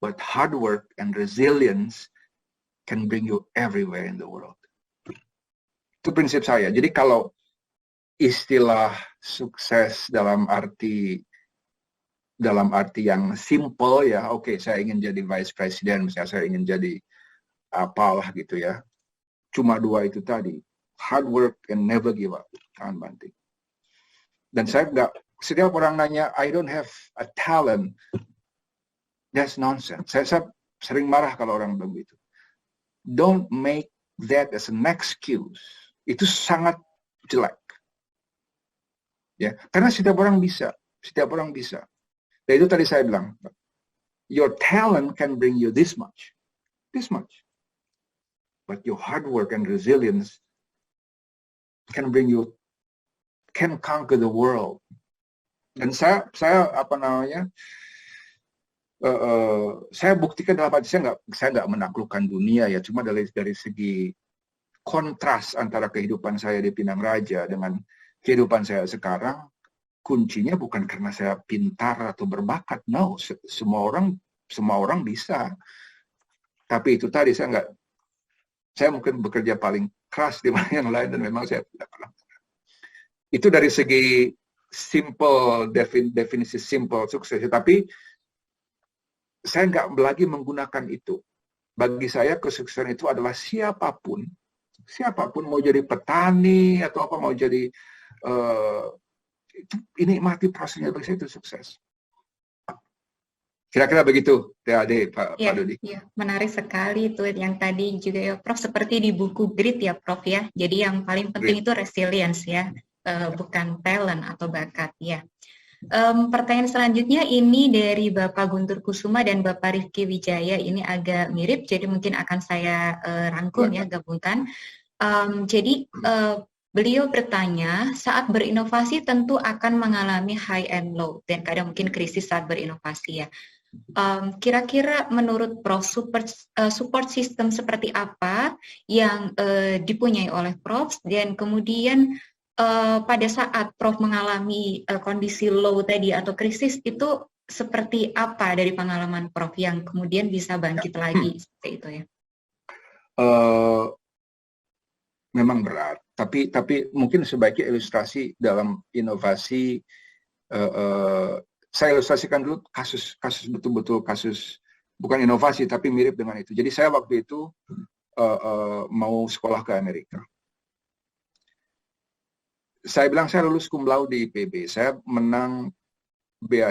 But hard work and resilience can bring you everywhere in the world. Itu prinsip saya. Jadi kalau istilah sukses dalam arti dalam arti yang simple ya, oke, saya ingin jadi vice president, misalnya saya ingin jadi apalah gitu ya. Cuma dua itu tadi, hard work and never give up, jangan banting. Dan saya nggak, setiap orang nanya, I don't have a talent, that's nonsense. Saya sering marah kalau orang begitu. Don't make that as an excuse. Itu sangat jelek. Ya, karena setiap orang bisa. Dan itu tadi saya bilang, your talent can bring you this much. But your hard work and resilience can conquer the world. Dan saya saya buktikan dalam arti saya nggak menaklukkan dunia ya, cuma dari segi kontras antara kehidupan saya di Pinang Raja dengan kehidupan saya sekarang, kuncinya bukan karena saya pintar atau berbakat, no, semua orang bisa. Tapi itu tadi saya mungkin bekerja paling keras dibanding yang lain dan memang saya tidak pernah. Itu dari segi simple, definisi simple sukses. Tapi saya nggak lagi menggunakan itu. Bagi saya kesuksesan itu adalah siapapun mau jadi petani atau apa, mau jadi ini mati prosesnya, bagi saya itu sukses. Kira-kira begitu, TAD, Pak Dodi. Iya, menarik sekali itu yang tadi juga ya, Prof, seperti di buku Grit ya, Prof ya. Jadi yang paling penting itu resilience ya, bukan talent atau bakat ya. Pertanyaan selanjutnya ini dari Bapak Guntur Kusuma dan Bapak Rifki Wijaya. Ini agak mirip, jadi mungkin akan saya rangkum ya, gabungkan. Jadi beliau bertanya, saat berinovasi tentu akan mengalami high and low dan kadang mungkin krisis saat berinovasi ya. Kira-kira menurut Prof support system seperti apa yang dipunyai oleh Prof, dan kemudian pada saat Prof mengalami kondisi low tadi atau krisis itu seperti apa dari pengalaman Prof yang kemudian bisa bangkit lagi seperti itu ya? Memang berat, tapi mungkin sebaiknya ilustrasi dalam inovasi. Saya ilustrasikan dulu kasus betul-betul kasus, bukan inovasi tapi mirip dengan itu. Jadi saya waktu itu mau sekolah ke Amerika. Saya bilang saya lulus cum laude di IPB. Saya menang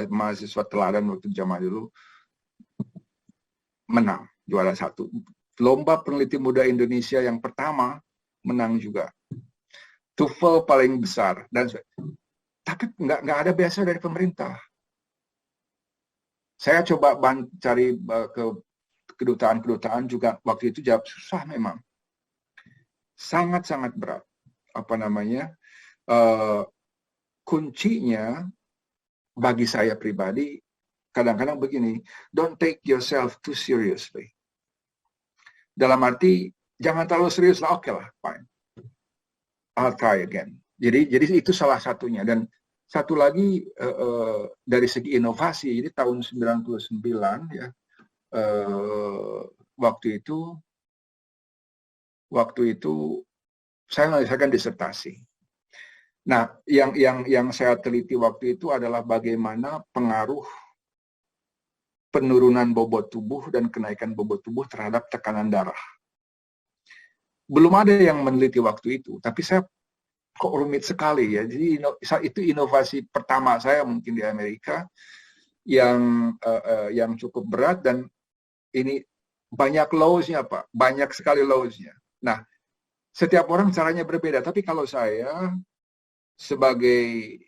mahasiswa teladan waktu zaman dulu, menang juara 1. Lomba peneliti muda Indonesia yang pertama menang juga. TOEFL paling besar, dan tapi nggak ada beasiswa dari pemerintah. Saya coba cari ke kedutaan juga waktu itu, jawab susah memang, sangat berat. Kuncinya bagi saya pribadi kadang-kadang begini, don't take yourself too seriously. Dalam arti jangan terlalu serius lah, oke lah, fine. I'll try again. Jadi itu salah satunya. Dan satu lagi dari segi inovasi, ini tahun 99 ya, waktu itu saya menyelesaikan disertasi. Nah, yang saya teliti waktu itu adalah bagaimana pengaruh penurunan bobot tubuh dan kenaikan bobot tubuh terhadap tekanan darah. Belum ada yang meneliti waktu itu, tapi saya kok rumit sekali ya. Jadi itu inovasi pertama saya mungkin di Amerika yang cukup berat, dan ini banyak lows-nya, Pak. Banyak sekali lows-nya. Nah, setiap orang caranya berbeda, tapi kalau saya sebagai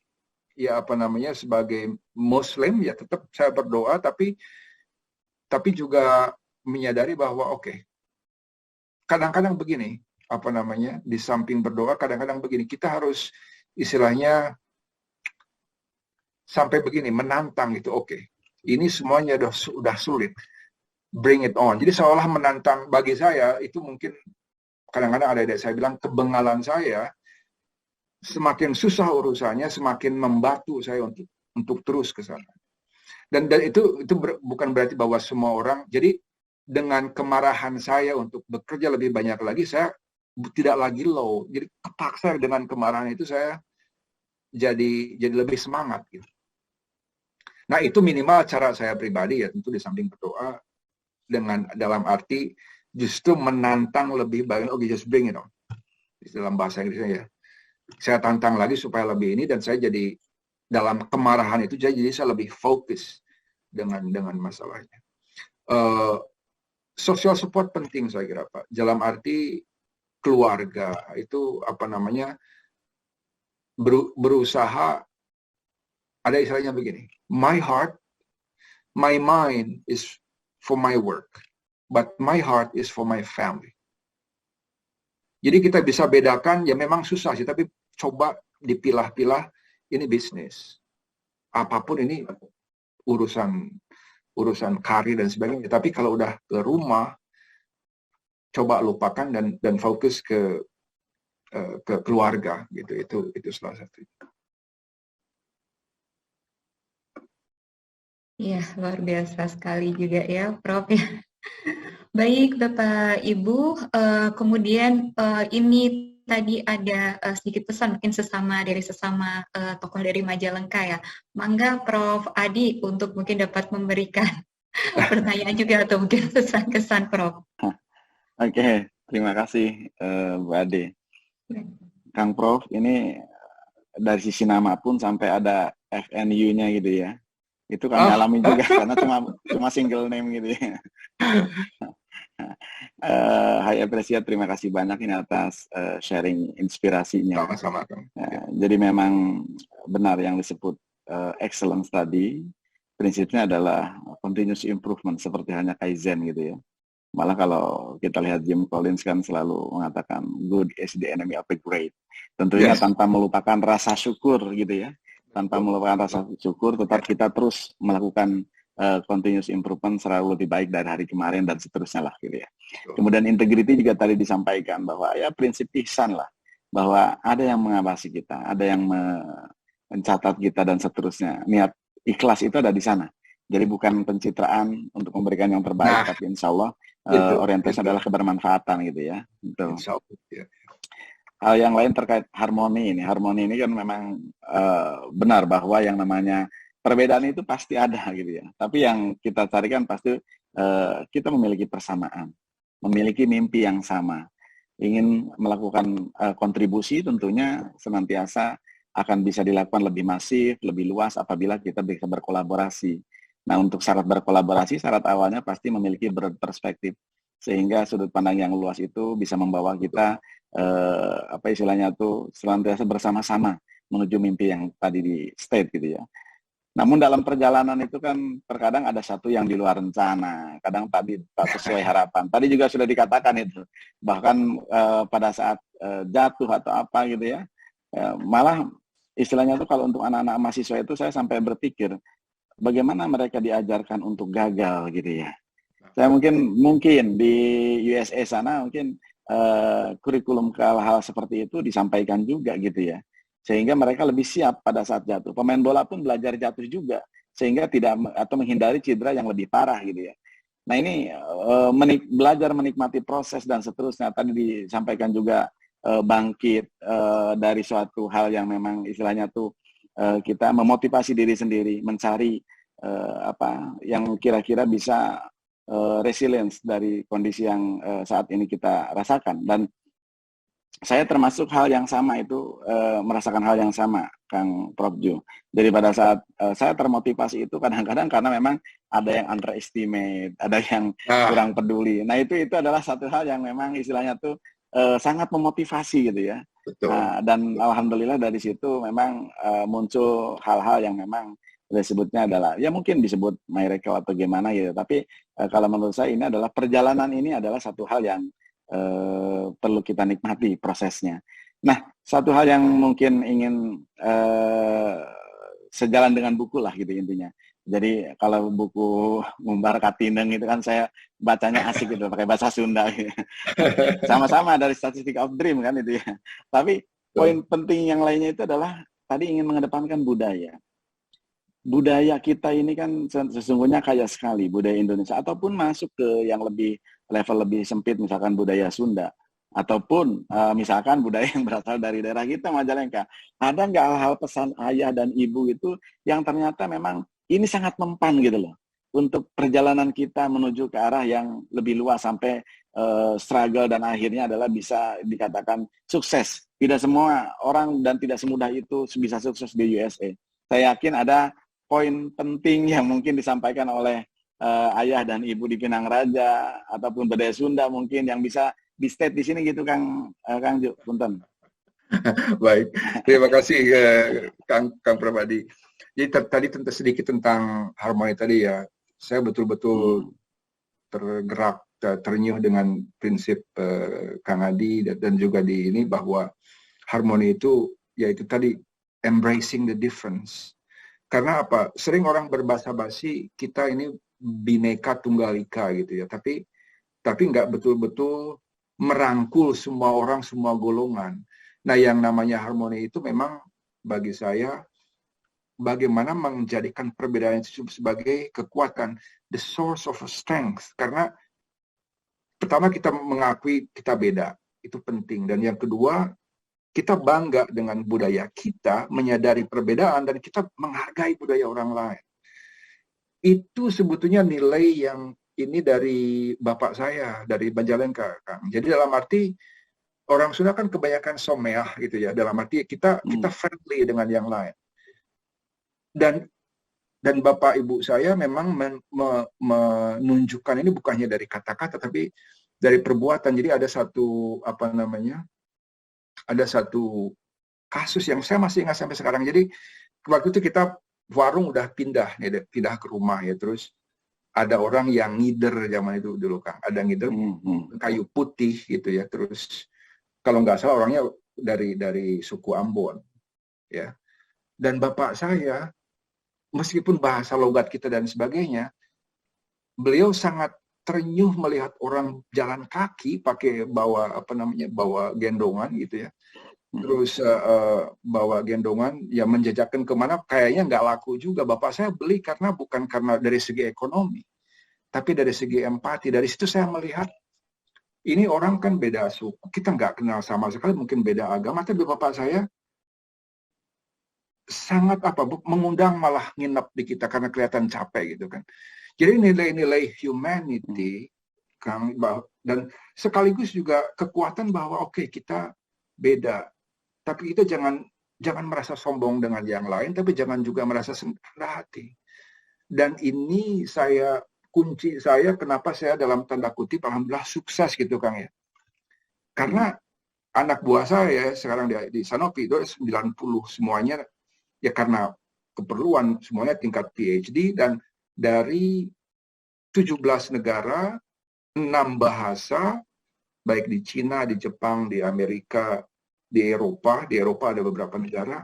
sebagai Muslim ya tetap saya berdoa, tapi juga menyadari bahwa kadang-kadang begini, di samping berdoa kadang-kadang begini, kita harus istilahnya sampai begini, menantang gitu. Ini semuanya udah sulit, bring it on. Jadi seolah menantang. Bagi saya itu mungkin kadang-kadang ada saya bilang kebengalan saya, semakin susah urusannya, semakin membatu saya untuk terus ke sana. Dan itu bukan berarti bahwa semua orang. Jadi dengan kemarahan saya untuk bekerja lebih banyak lagi, saya tidak lagi low. Jadi kepaksa dengan kemarahan itu saya jadi lebih semangat gitu. Nah, itu minimal cara saya pribadi ya, tentu di samping berdoa, dengan dalam arti justru menantang lebih banyak, okay, just bring it on. Dalam bahasa Inggrisnya ya. Saya tantang lagi supaya lebih ini, dan saya jadi dalam kemarahan itu jadi saya lebih fokus dengan masalahnya. Social support penting saya kira Pak. Dalam arti keluarga itu berusaha, ada istilahnya begini, my heart, my mind is for my work, but my heart is for my family. Jadi kita bisa bedakan, ya memang susah sih, tapi coba dipilah-pilah, ini bisnis. Apapun ini urusan karir dan sebagainya. Tapi kalau udah ke rumah, coba lupakan dan fokus ke keluarga gitu. Itu salah satu. Iya, luar biasa sekali juga ya, Prof. Baik, Bapak Ibu, kemudian ini tadi ada sedikit pesan mungkin dari sesama tokoh dari Majalengka ya. Mangga Prof. Adi untuk mungkin dapat memberikan pertanyaan juga atau mungkin pesan-kesan Prof. Oke, terima kasih Bu Ade. Kang Prof, ini dari sisi nama pun sampai ada FNU-nya gitu ya. Itu kami alami juga karena cuma single name gitu ya. Hai appreciate, terima kasih banyak ini atas sharing inspirasinya. Sama-sama. Jadi memang benar yang disebut excellence tadi, prinsipnya adalah continuous improvement seperti hanya Kaizen gitu ya. Malah kalau kita lihat Jim Collins kan selalu mengatakan good is the enemy of the great. Tentunya tanpa melupakan rasa syukur gitu ya. Tanpa melupakan rasa syukur, tetap kita terus melakukan continuous improvement selalu lebih baik dari hari kemarin dan seterusnya lah gitu ya. Kemudian integrity juga tadi disampaikan bahwa ya prinsip ihsan lah, bahwa ada yang mengawasi kita, ada yang mencatat kita dan seterusnya. Niat ikhlas itu ada di sana. Jadi bukan pencitraan untuk memberikan yang terbaik, tapi insya Allah orientasi adalah kebermanfaatan gitu ya. Gitu. Hal yang lain terkait harmoni ini. Harmoni ini kan memang benar bahwa yang namanya perbedaan itu pasti ada gitu ya. Tapi yang kita carikan pasti kita memiliki persamaan, memiliki mimpi yang sama, ingin melakukan kontribusi tentunya senantiasa akan bisa dilakukan lebih masif, lebih luas apabila kita bisa berkolaborasi. Nah, untuk syarat berkolaborasi, syarat awalnya pasti memiliki perspektif, sehingga sudut pandang yang luas itu bisa membawa kita istilahnya tuh senantiasa bersama-sama menuju mimpi yang tadi di state gitu ya. Namun dalam perjalanan itu kan terkadang ada satu yang di luar rencana, kadang tadi tak sesuai harapan. Tadi juga sudah dikatakan itu, bahkan pada saat jatuh atau apa gitu ya, malah istilahnya tuh kalau untuk anak-anak mahasiswa itu saya sampai berpikir bagaimana mereka diajarkan untuk gagal gitu ya. Saya mungkin di USA sana mungkin kurikulum hal-hal seperti itu disampaikan juga gitu ya, sehingga mereka lebih siap pada saat jatuh. Pemain bola pun belajar jatuh juga, sehingga tidak atau menghindari cedera yang lebih parah gitu ya. Nah ini belajar menikmati proses dan seterusnya. Tadi disampaikan juga bangkit dari suatu hal yang memang istilahnya tuh kita memotivasi diri sendiri, mencari yang kira-kira bisa resilience dari kondisi yang saat ini kita rasakan. Dan saya termasuk hal yang sama itu, merasakan hal yang sama, Kang Prof. Ju. Jadi pada saat saya termotivasi itu kadang-kadang karena memang ada yang underestimate, ada yang kurang peduli. Nah itu adalah satu hal yang memang istilahnya tuh sangat memotivasi gitu ya. Betul. Dan alhamdulillah dari situ memang muncul hal-hal yang memang disebutnya adalah, ya mungkin disebut miracle atau gimana gitu, tapi kalau menurut saya ini adalah perjalanan ini adalah satu hal yang perlu kita nikmati prosesnya. Nah, satu hal yang mungkin ingin sejalan dengan buku lah gitu intinya. Jadi kalau buku Mumbar Katineng itu kan saya bacanya asik gitu, pakai bahasa Sunda gitu. Sama-sama dari Statistic of Dream kan itu ya. Tapi poin penting yang lainnya itu adalah tadi ingin mengedepankan budaya. Budaya kita ini kan sesungguhnya kaya sekali, budaya Indonesia, ataupun masuk ke yang level lebih sempit, misalkan budaya Sunda, ataupun misalkan budaya yang berasal dari daerah kita, Majalengka. Ada nggak hal-hal pesan ayah dan ibu itu yang ternyata memang ini sangat mempan gitu loh untuk perjalanan kita menuju ke arah yang lebih luas sampai struggle dan akhirnya adalah bisa dikatakan sukses. Tidak semua orang dan tidak semudah itu bisa sukses di USA. Saya yakin ada poin penting yang mungkin disampaikan oleh ayah dan ibu di Pinang Raja ataupun budaya Sunda mungkin yang bisa di state di sini gitu Kang Ju, punten. Baik, terima kasih Kang Prabadi. Jadi tadi sedikit tentang harmoni tadi ya. Saya betul-betul tergerak, ternyuh dengan prinsip Kang Adi dan juga di ini bahwa harmoni itu yaitu tadi embracing the difference. Karena apa? Sering orang berbasa-basi kita ini bineka tunggal ika gitu ya. Tapi nggak betul-betul merangkul semua orang, semua golongan. Nah, yang namanya harmoni itu memang bagi saya bagaimana menjadikan perbedaan itu sebagai kekuatan, the source of strength. Karena pertama kita mengakui kita beda, itu penting. Dan yang kedua, kita bangga dengan budaya kita, menyadari perbedaan, dan kita menghargai budaya orang lain. Itu sebetulnya nilai yang ini dari bapak saya, dari Majalengka, Kang. Jadi dalam arti, orang Sunda kan kebanyakan someah gitu ya, dalam arti kita friendly dengan yang lain. Dan bapak ibu saya memang menunjukkan ini bukannya dari kata-kata tapi dari perbuatan. Jadi ada satu kasus yang saya masih ingat sampai sekarang. Jadi waktu itu kita warung udah pindah ke rumah ya, terus ada orang yang ngider zaman itu dulu Kang, ada ngider kayu putih gitu ya, terus kalau nggak salah orangnya dari suku Ambon ya. Dan bapak saya meskipun bahasa logat kita dan sebagainya, beliau sangat ternyuh melihat orang jalan kaki pakai bawa gendongan gitu ya. Terus bawa gendongan ya menjajakan kemana kayaknya nggak laku juga. Bapak saya beli bukan karena dari segi ekonomi, tapi dari segi empati. Dari situ saya melihat ini orang kan beda suku, kita nggak kenal sama sekali, mungkin beda agama, tapi bapak saya sangat mengundang malah nginep di kita karena kelihatan capek gitu kan. Jadi nilai-nilai humanity Kang, dan sekaligus juga kekuatan bahwa oke, kita beda, tapi kita jangan merasa sombong dengan yang lain, tapi jangan juga merasa rendah hati. Dan ini kunci saya kenapa saya dalam tanda kutip alhamdulillah sukses gitu Kang ya. Karena anak buah saya sekarang di Sanofi itu 90 semuanya ya karena keperluan semuanya tingkat PhD, dan dari 17 negara, 6 bahasa, baik di Cina, di Jepang, di Amerika, di Eropa ada beberapa negara.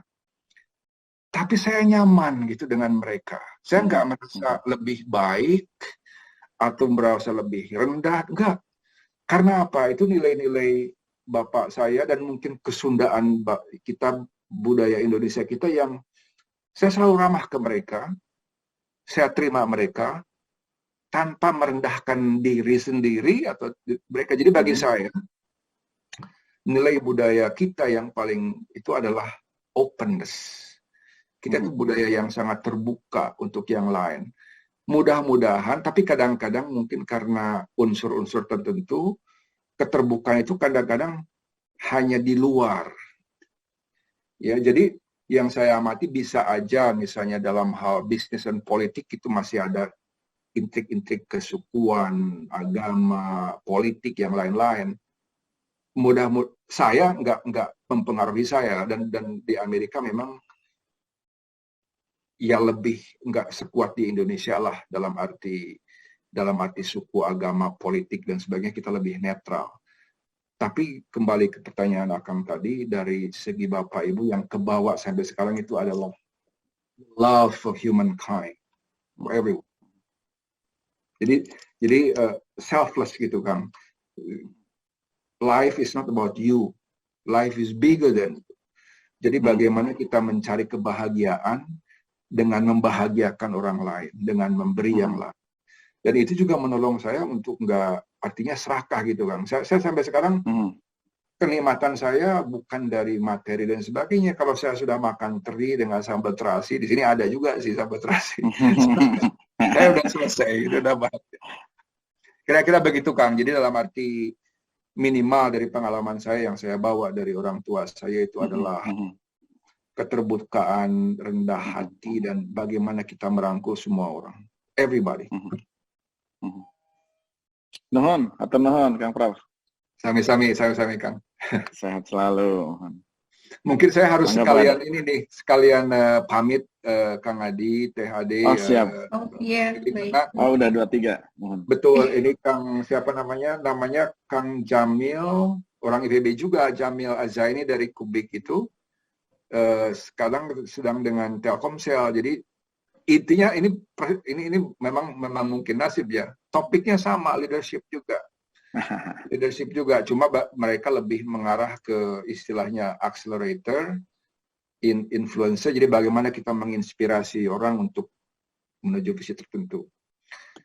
Tapi saya nyaman gitu dengan mereka. Saya nggak merasa lebih baik atau merasa lebih rendah, enggak. Karena apa? Itu nilai-nilai bapak saya dan mungkin kesundaan kita, budaya Indonesia kita yang saya selalu ramah ke mereka, saya terima mereka tanpa merendahkan diri sendiri atau mereka. Jadi bagi saya nilai budaya kita yang paling itu adalah openness. Kita itu budaya yang sangat terbuka untuk yang lain. Mudah-mudahan, tapi kadang-kadang mungkin karena unsur-unsur tertentu, keterbukaan itu kadang-kadang hanya di luar. Ya, jadi yang saya amati bisa aja misalnya dalam hal bisnis dan politik itu masih ada intrik-intrik kesukuan, agama, politik yang lain-lain. Saya nggak mempengaruhi saya, dan di Amerika memang ya lebih nggak sekuat di Indonesia lah dalam arti suku, agama, politik dan sebagainya, kita lebih netral. Tapi kembali ke pertanyaan Akang tadi, dari segi Bapak Ibu yang kebawa sampai sekarang itu adalah love for humankind, for everyone. Jadi selfless gitu Kang. Life is not about you, life is bigger than you. Jadi bagaimana kita mencari kebahagiaan dengan membahagiakan orang lain, dengan memberi yang lain. Dan itu juga menolong saya untuk nggak, artinya serakah gitu Kang. Saya sampai sekarang kenikmatan saya bukan dari materi dan sebagainya. Kalau saya sudah makan teri dengan sambal terasi, di sini ada juga sih sambal terasi. Saya udah selesai, itu udah bahagia. Kira-kira begitu Kang. Jadi dalam arti minimal dari pengalaman saya yang saya bawa dari orang tua saya itu adalah keterbukaan, rendah hati, dan bagaimana kita merangkul semua orang. Everybody. Nuhun, atur nuhun Kang Prof. Sami-sami Kang. Sehat selalu. Mungkin saya harus Mangga, sekalian ini nih, sekalian pamit Kang Adi, THD. Oh siap. Iya, baik. Oh udah 23. Mohon. Betul, ini Kang siapa namanya? Namanya Kang Jamil, orang IPB juga, Jamil Azaini dari Kubik itu. Sekarang sedang dengan Telkomsel. Jadi intinya ini memang mungkin nasib ya. Topiknya sama, leadership juga. Leadership juga, cuma mereka lebih mengarah ke istilahnya accelerator, influencer. Jadi bagaimana kita menginspirasi orang untuk menuju visi tertentu.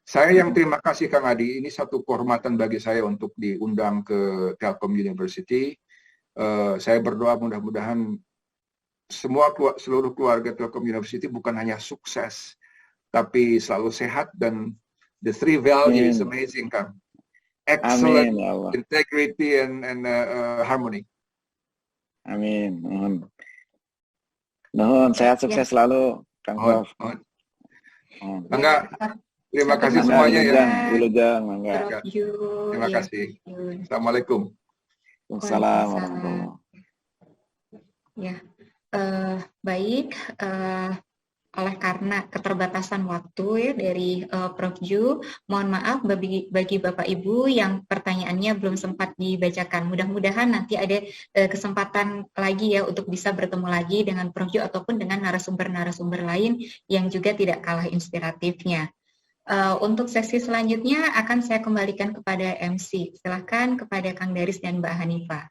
Saya yang terima kasih Kang Adi, ini satu kehormatan bagi saya untuk diundang ke Telkom University. Saya berdoa mudah-mudahan seluruh keluarga Telkom University bukan hanya sukses, tapi selalu sehat, dan the three values is amazing, Kang. Excellent, Amin, ya Allah. integrity, and harmony. Amin. Nuhun, sehat sukses selalu Kang Prof. Mangga, terima kasih semuanya ya. Wilujeng, mangga. Terima kasih. Assalamualaikum. Assalamualaikum warahmatullahi wabarakatuh. Ya, baik. Oleh karena keterbatasan waktu ya dari Prof. Ju, mohon maaf bagi Bapak Ibu yang pertanyaannya belum sempat dibacakan. Mudah-mudahan nanti ada kesempatan lagi ya untuk bisa bertemu lagi dengan Prof. Ju ataupun dengan narasumber-narasumber lain yang juga tidak kalah inspiratifnya. Untuk sesi selanjutnya akan saya kembalikan kepada MC. Silakan kepada Kang Daris dan Mbak Hanifah.